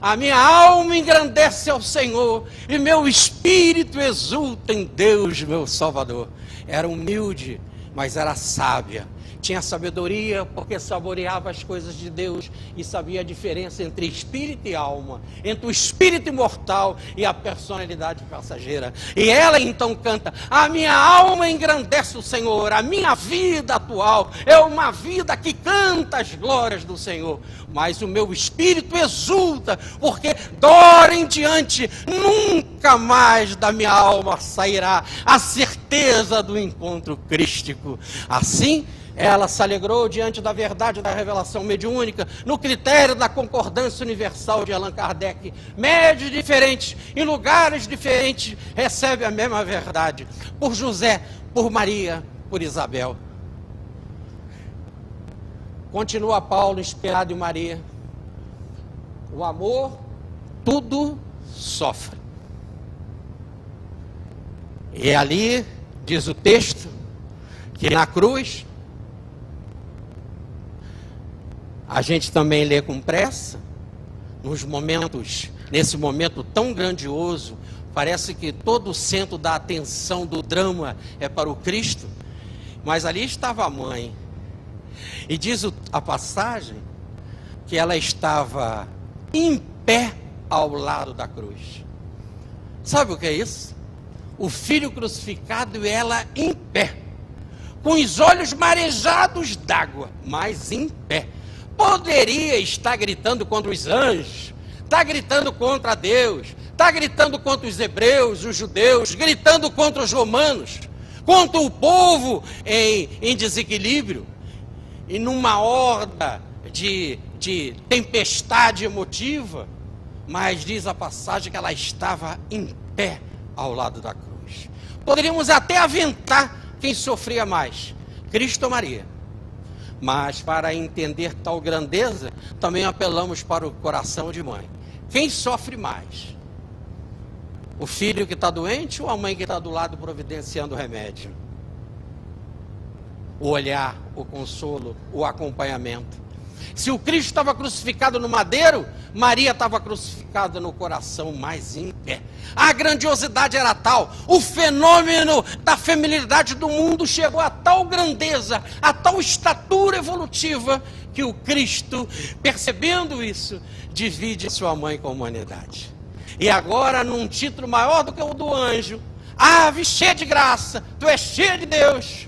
a minha alma engrandece ao Senhor e meu espírito exulta em Deus, meu Salvador. Era humilde, mas era sábia. tinha sabedoria porque saboreava as coisas de Deus e sabia a diferença entre espírito e alma, entre o espírito imortal e a personalidade passageira. E ela então canta: a minha alma engrandece o Senhor, a minha vida atual é uma vida que canta as glórias do Senhor, mas o meu espírito exulta, porque dora em diante nunca mais da minha alma sairá a certeza do encontro crístico. Assim, ela se alegrou diante da verdade da revelação mediúnica, no critério da concordância universal de Allan Kardec. Médios diferentes, em lugares diferentes, recebem a mesma verdade. Por José, por Maria, por Isabel. Continua Paulo, inspirado em Maria: o amor tudo sofre. E ali diz o texto que na cruz, a gente também lê com pressa, nesse momento tão grandioso, parece que todo o centro da atenção do drama é para o Cristo, mas ali estava a mãe, e diz a passagem que ela estava em pé ao lado da cruz. Sabe o que é isso? O filho crucificado e ela em pé, com os olhos marejados d'água, mas em pé. Poderia estar gritando contra os anjos, está gritando contra Deus, está gritando contra os hebreus, os judeus, gritando contra os romanos, contra o povo em desequilíbrio, e numa horda de tempestade emotiva, mas diz a passagem que ela estava em pé ao lado da cruz. Poderíamos até aventar quem sofria mais, Cristo ou Maria. Mas para entender tal grandeza, também apelamos para o coração de mãe. Quem sofre mais? O filho que está doente ou a mãe que está do lado providenciando o remédio? O olhar, o consolo, o acompanhamento. Se o Cristo estava crucificado no madeiro, Maria estava crucificada no coração, mais em pé. A grandiosidade era tal, o fenômeno da feminilidade do mundo chegou a tal grandeza, a tal estatura evolutiva, que o Cristo, percebendo isso, divide sua mãe com a humanidade. E agora, num título maior do que o do anjo: ave cheia de graça, tu és cheia de Deus.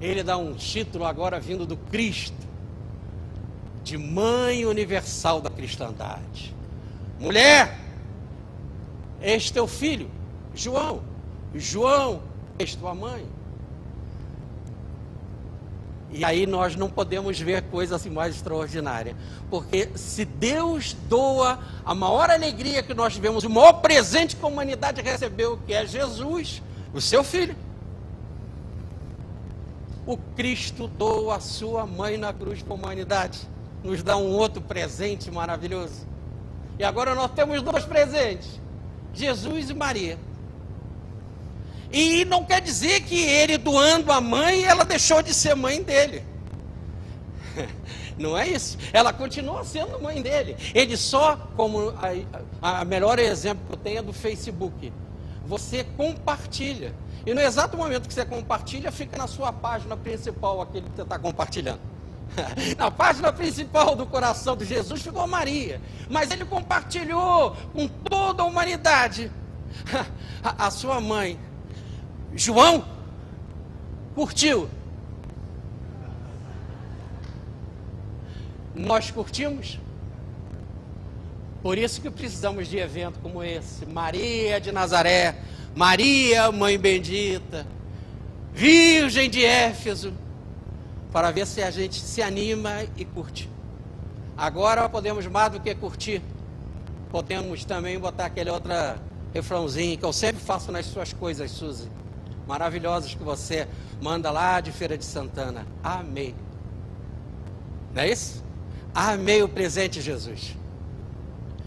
Ele dá um título agora vindo do Cristo, de mãe universal da cristandade. Mulher, este é teu filho, João. João, este tua mãe. E aí nós não podemos ver coisa assim mais extraordinária, porque se Deus doa a maior alegria que nós tivemos, o maior presente que a humanidade recebeu, que é Jesus, o seu filho, o Cristo doa a sua mãe na cruz para a humanidade, nos dá um outro presente maravilhoso. E agora nós temos dois presentes, Jesus e Maria. E não quer dizer que ele doando a mãe, ela deixou de ser mãe dele. Não é isso. Ela continua sendo mãe dele. Ele só, como a melhor exemplo que eu tenho é do Facebook. Você compartilha. E no exato momento que você compartilha, fica na sua página principal aquele que você está compartilhando. Na página principal do coração de Jesus ficou Maria. Mas ele compartilhou com toda a humanidade. A sua mãe, João, curtiu. Nós curtimos. Por isso que precisamos de evento como esse. Maria de Nazaré, Maria, mãe bendita, Virgem de Éfeso, para ver se a gente se anima e curte. Agora podemos mais do que curtir, podemos também botar aquele outro refrãozinho que eu sempre faço nas suas coisas, Suzy, maravilhosas, que você manda lá de Feira de Santana. Amei. Não é isso? Amei o presente, Jesus.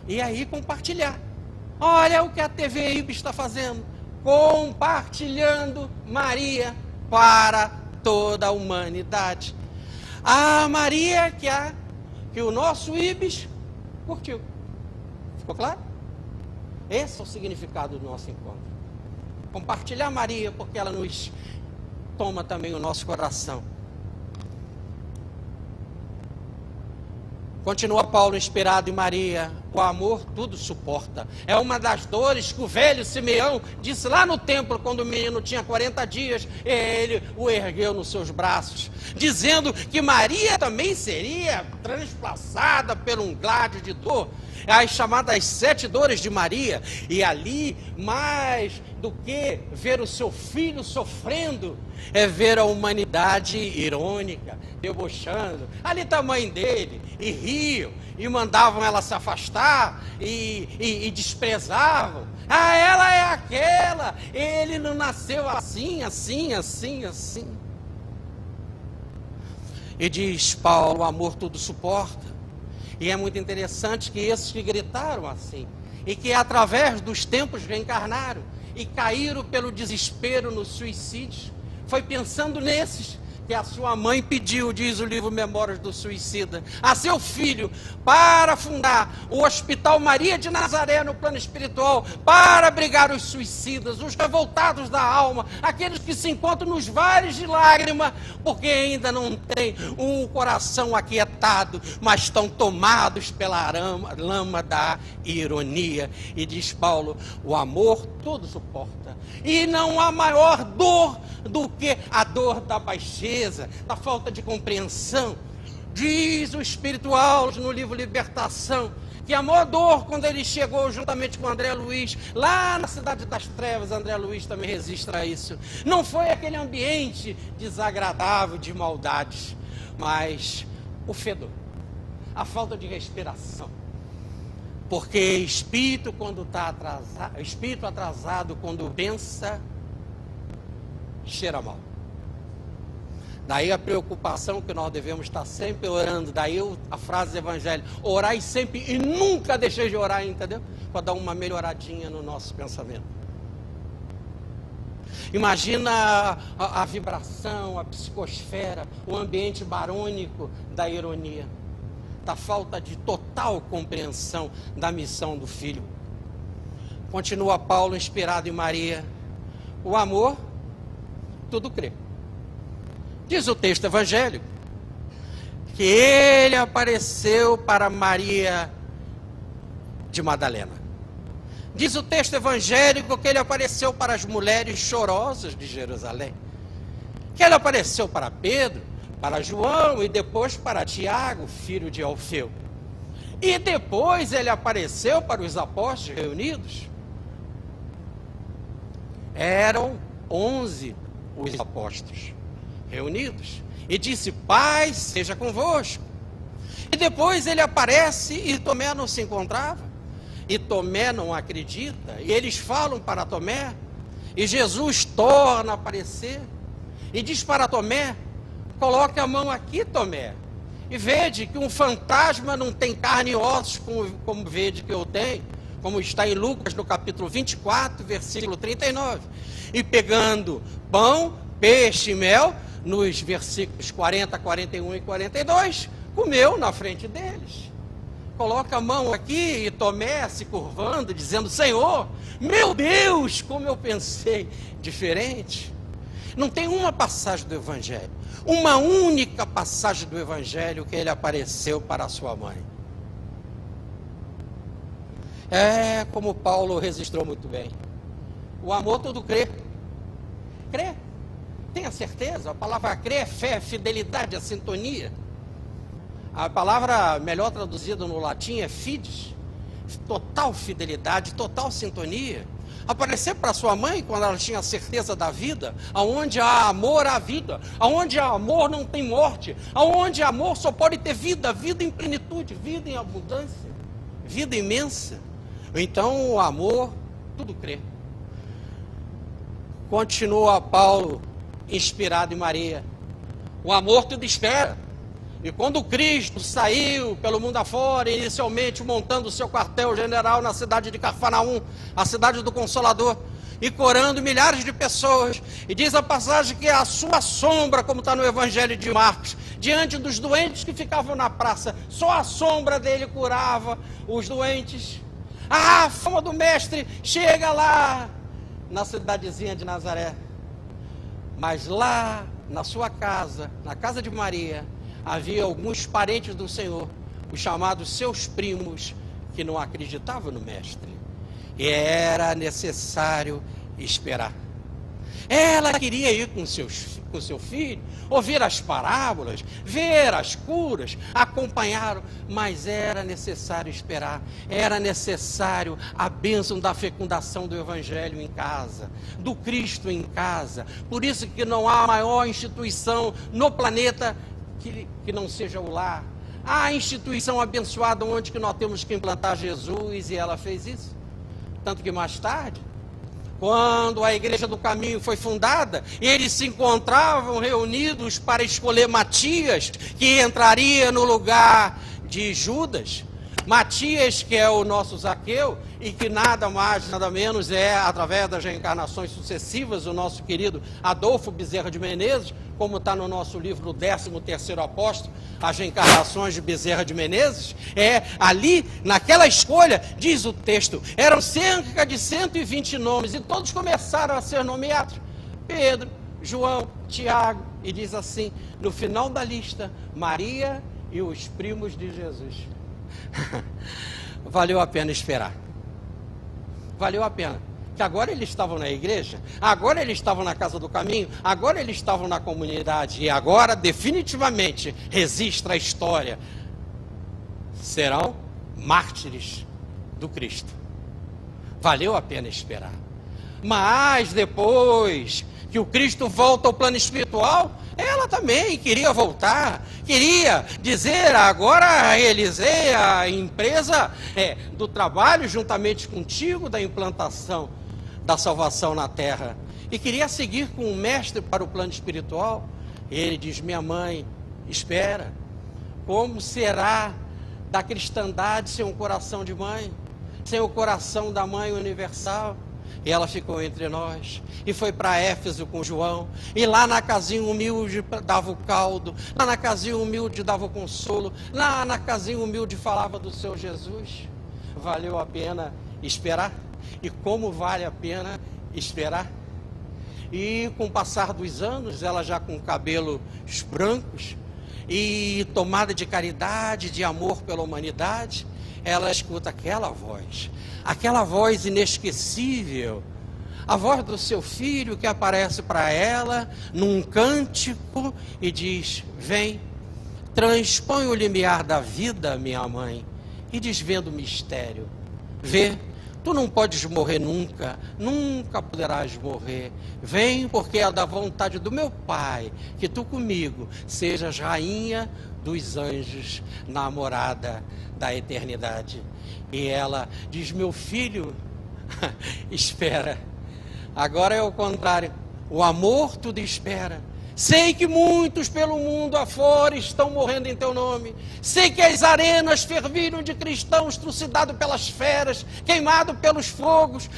E aí compartilhar. Olha o que a TV IBS está fazendo. Compartilhando Maria para toda a humanidade. A Maria que o nosso IBS curtiu. Ficou claro? Esse é o significado do nosso encontro. Compartilhar Maria, porque ela nos toma também o nosso coração. Continua Paulo, inspirado em Maria: o amor tudo suporta. É uma das dores que o velho Simeão disse lá no templo, quando o menino tinha 40 dias, ele o ergueu nos seus braços, dizendo que Maria também seria transpassada por um gládio de dor, as chamadas 7 dores de Maria. E ali, mais do que ver o seu filho sofrendo, é ver a humanidade irônica, debochando. Ali está a mãe dele, e riam, e mandavam ela se afastar, e desprezavam. Ah, ela é aquela, ele não nasceu assim. E diz Paulo: o amor tudo suporta. E é muito interessante que esses que gritaram assim, e que através dos tempos reencarnaram, e caíram pelo desespero no suicídio, foi pensando nesses que a sua mãe pediu, diz o livro Memórias do Suicida, a seu filho para fundar o Hospital Maria de Nazaré no plano espiritual, para abrigar os suicidas, os revoltados da alma, aqueles que se encontram nos vales de lágrima, porque ainda não têm um coração aquietado, mas estão tomados pela lama da ironia. E diz Paulo: o amor tudo suporta, e não há maior dor do que a dor da baixeza, da falta de compreensão. Diz o espiritual no livro Libertação, que a maior dor, quando ele chegou juntamente com André Luiz, lá na Cidade das Trevas, André Luiz também registra isso, não foi aquele ambiente desagradável de maldades, mas o fedor, a falta de respiração. Porque espírito, quando está atrasado, espírito atrasado, quando pensa, cheira mal. Daí a preocupação que nós devemos estar sempre orando. Daí a frase do Evangelho: orai sempre e nunca deixeis de orar, entendeu? Para dar uma melhoradinha no nosso pensamento. Imagina a vibração, a psicosfera, o ambiente barônico da ironia, da falta de total compreensão da missão do Filho. Continua Paulo, inspirado em Maria: o amor tudo crê. Diz o texto evangélico que ele apareceu para Maria de Madalena. Diz o texto evangélico que ele apareceu para as mulheres chorosas de Jerusalém, que ele apareceu para Pedro, para João e depois para Tiago, filho de Alfeu. E depois ele apareceu para os apóstolos reunidos. Eram 11 os apóstolos reunidos. E disse: paz seja convosco. E depois ele aparece e Tomé não se encontrava. E Tomé não acredita. E eles falam para Tomé. E Jesus torna a aparecer. E diz para Tomé: coloque a mão aqui, Tomé, e vede que um fantasma não tem carne e ossos, como vede que eu tenho, como está em Lucas no capítulo 24, versículo 39. E pegando pão, peixe e mel, nos versículos 40, 41 e 42, comeu na frente deles. Coloca a mão aqui e Tomé se curvando, dizendo: Senhor, meu Deus, como eu pensei diferente. Não tem uma passagem do Evangelho, uma única passagem do Evangelho que ele apareceu para a sua mãe. É como Paulo registrou muito bem: o amor tudo crê. Crê, tenha certeza. A palavra crê é fé, fidelidade, a sintonia. A palavra melhor traduzida no latim é fides, total fidelidade, total sintonia. Aparecer para sua mãe quando ela tinha certeza da vida, aonde há amor há vida, aonde há amor não tem morte, aonde há amor só pode ter vida, vida em plenitude, vida em abundância, vida imensa. Então o amor tudo crê. Continua Paulo, inspirado em Maria: o amor tudo espera. E quando Cristo saiu pelo mundo afora, inicialmente montando o seu quartel-general na cidade de Cafarnaum, a cidade do Consolador, e curando milhares de pessoas, e diz a passagem que a sua sombra, como está no Evangelho de Marcos, diante dos doentes que ficavam na praça, só a sombra dele curava os doentes. A fama do mestre chega lá na cidadezinha de Nazaré, mas lá na sua casa, na casa de Maria, havia alguns parentes do Senhor, os chamados seus primos, que não acreditavam no mestre. E era necessário esperar. Ela queria ir com seu filho, ouvir as parábolas, ver as curas, acompanhar, mas era necessário esperar. Era necessário a bênção da fecundação do Evangelho em casa, do Cristo em casa. Por isso que não há maior instituição no planeta que não seja o lar. Há instituição abençoada onde que nós temos que implantar Jesus, e ela fez isso. Tanto que mais tarde, quando a Igreja do Caminho foi fundada, eles se encontravam reunidos para escolher Matias, que entraria no lugar de Judas. Matias, que é o nosso Zaqueu, e que nada mais, nada menos é, através das reencarnações sucessivas, o nosso querido Adolfo Bezerra de Menezes, como está no nosso livro, o 13º Apóstolo, as reencarnações de Bezerra de Menezes, ali, naquela escolha, diz o texto, eram cerca de 120 nomes, e todos começaram a ser nomeados, Pedro, João, Tiago, e diz assim, no final da lista, Maria e os primos de Jesus. Valeu a pena esperar. Valeu a pena. Que agora eles estavam na igreja, agora eles estavam na casa do caminho, agora eles estavam na comunidade, e agora definitivamente registra a história. Serão mártires do Cristo. Valeu a pena esperar. Mas depois que o Cristo volta ao plano espiritual, ela também queria voltar, queria dizer, agora realizei a empresa do trabalho juntamente contigo, da implantação da salvação na terra, e queria seguir com o mestre para o plano espiritual. Ele diz, minha mãe, espera, como será da cristandade sem um coração de mãe, sem o coração da mãe universal? E ela ficou entre nós, e foi para Éfeso com João, e lá na casinha humilde dava o caldo, lá na casinha humilde dava o consolo, lá na casinha humilde falava do seu Jesus. Valeu a pena esperar, e como vale a pena esperar. E com o passar dos anos, ela já com cabelos brancos, e tomada de caridade, de amor pela humanidade, ela escuta aquela voz inesquecível, a voz do seu filho que aparece para ela num cântico e diz, vem, transpõe o limiar da vida, minha mãe, e desvenda o mistério. Vê, tu não podes morrer nunca, nunca poderás morrer. Vem, porque é da vontade do meu Pai, que tu comigo sejas rainha dos anjos, namorada da eternidade. E ela diz, meu filho, espera. Agora é o contrário, o amor tudo espera. Sei que muitos pelo mundo afora estão morrendo em teu nome. Sei que as arenas ferviram de cristãos trucidados pelas feras, queimado pelos fogos,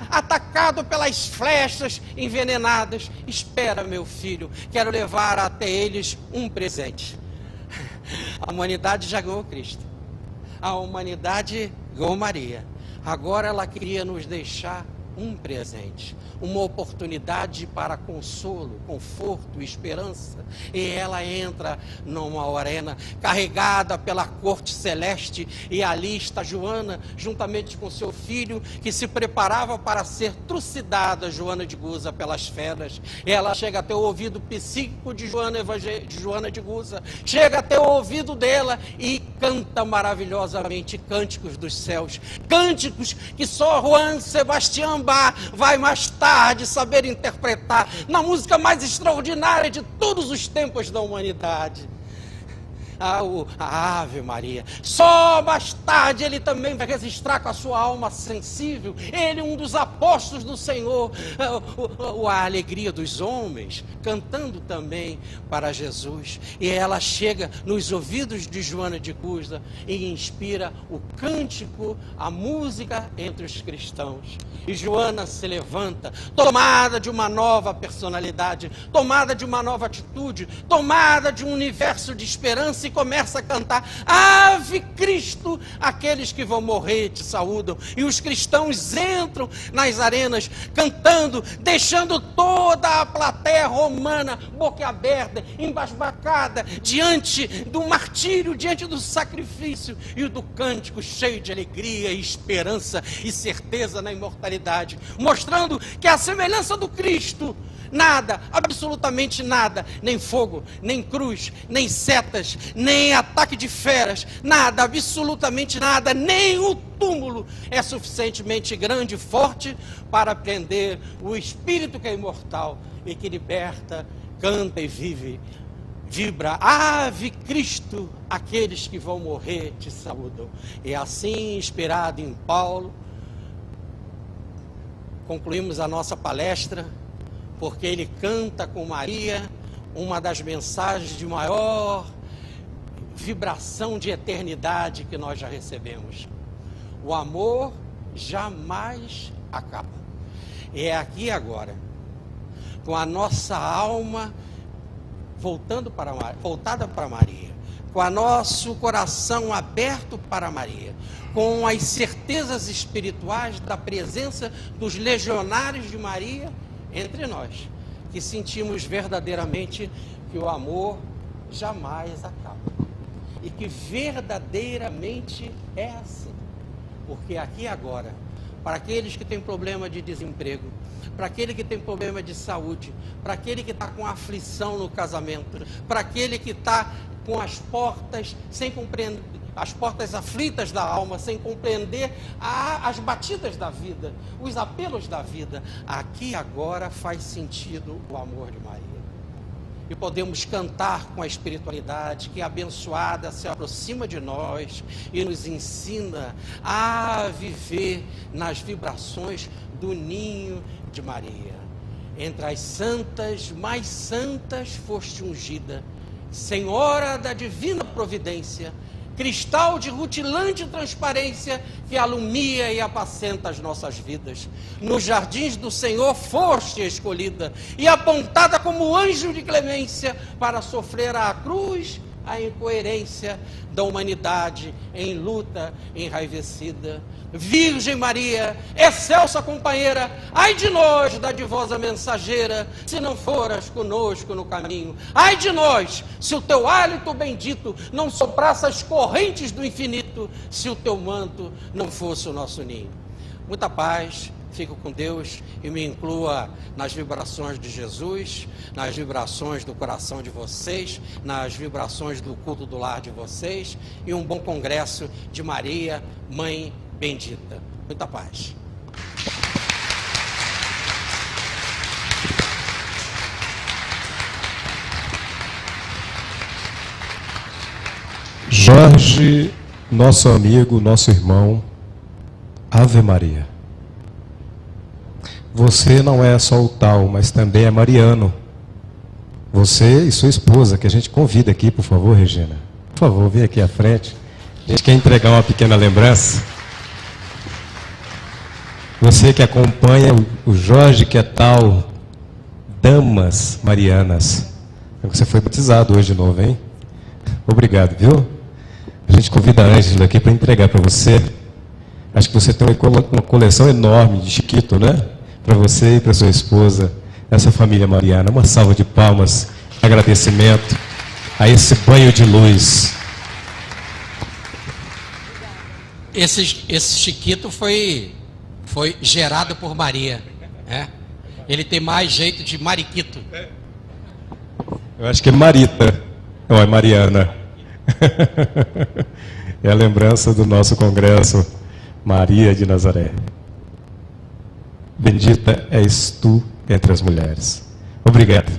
atacado pelas flechas envenenadas. Espera, meu filho, quero levar até eles um presente. A humanidade já ganhou Cristo. A humanidade ganhou Maria. Agora ela queria nos deixar um presente, uma oportunidade para consolo, conforto, esperança. E ela entra numa arena carregada pela corte celeste, e ali está Joana, juntamente com seu filho, que se preparava para ser trucidada, Joana de Guza, pelas feras. Ela chega até o ouvido psíquico de Joana de Guza, chega até o ouvido dela e canta maravilhosamente cânticos dos céus, cânticos que só Juan Sebastián Bach vai mais tarde saber interpretar na música mais extraordinária de todos os tempos da humanidade. A Ave Maria. Só mais tarde ele também vai registrar com a sua alma sensível, ele, um dos apóstolos do Senhor, a alegria dos homens, cantando também para Jesus. E ela chega nos ouvidos de Joana de Guza e inspira o cântico, a música entre os cristãos. E Joana se levanta, tomada de uma nova personalidade, tomada de uma nova atitude, tomada de um universo de esperança, e começa a cantar, Ave Cristo, aqueles que vão morrer te saúdam. E os cristãos entram nas arenas cantando, deixando toda a plateia romana boquiaberta, atacada diante do martírio, diante do sacrifício e do cântico cheio de alegria, esperança e certeza na imortalidade, mostrando que a semelhança do Cristo, nada, absolutamente nada, nem fogo, nem cruz, nem setas, nem ataque de feras, nada, absolutamente nada, nem o túmulo é suficientemente grande e forte para prender o Espírito que é imortal e que liberta, canta e vive. Vibra, ave Cristo, aqueles que vão morrer te saúdam. E assim, inspirado em Paulo, concluímos a nossa palestra, porque ele canta com Maria uma das mensagens de maior vibração de eternidade que nós já recebemos. O amor jamais acaba. E é aqui e agora, com a nossa alma voltada para Maria, com o nosso coração aberto para Maria, com as certezas espirituais da presença dos legionários de Maria entre nós, que sentimos verdadeiramente que o amor jamais acaba e que verdadeiramente é assim, porque aqui e agora, para aqueles que têm problema de desemprego, para aquele que tem problema de saúde, para aquele que está com aflição no casamento, para aquele que está com as portas sem compreender, as portas aflitas da alma, sem compreender as batidas da vida, os apelos da vida. Aqui agora faz sentido o amor de Maria. E podemos cantar com a espiritualidade que abençoada se aproxima de nós e nos ensina a viver nas vibrações do ninho de Maria. Entre as santas, mais santas foste ungida, Senhora da divina providência, cristal de rutilante transparência que alumia e apacenta as nossas vidas. Nos jardins do Senhor foste escolhida e apontada como anjo de clemência para sofrer a cruz, a incoerência da humanidade em luta enraivecida. Virgem Maria, excelsa companheira, ai de nós, dadivosa mensageira, se não foras conosco no caminho. Ai de nós, se o teu hálito bendito não soprasse as correntes do infinito, se o teu manto não fosse o nosso ninho. Muita paz, fico com Deus e me inclua nas vibrações de Jesus, nas vibrações do coração de vocês, nas vibrações do culto do lar de vocês e um bom congresso de Maria, Mãe Bendita. Muita paz. Jorge, nosso amigo, nosso irmão, Ave Maria. Você não é só o tal, mas também é mariano. Você e sua esposa, que a gente convida aqui, por favor, Regina. Por favor, vem aqui à frente. A gente quer entregar uma pequena lembrança. Você que acompanha o Jorge, que é tal, damas marianas. Você foi batizado hoje de novo, hein? Obrigado, viu? A gente convida a Ângela aqui para entregar para você. Acho que você tem uma coleção enorme de chiquito, né? Para você e para sua esposa, essa família mariana. Uma salva de palmas, agradecimento a esse banho de luz. Esse chiquito foi gerado por Maria, né? Ele tem mais jeito de mariquito. Eu acho que é Marita, não é Mariana. É a lembrança do nosso congresso Maria de Nazaré. Bendita és tu entre as mulheres. Obrigado.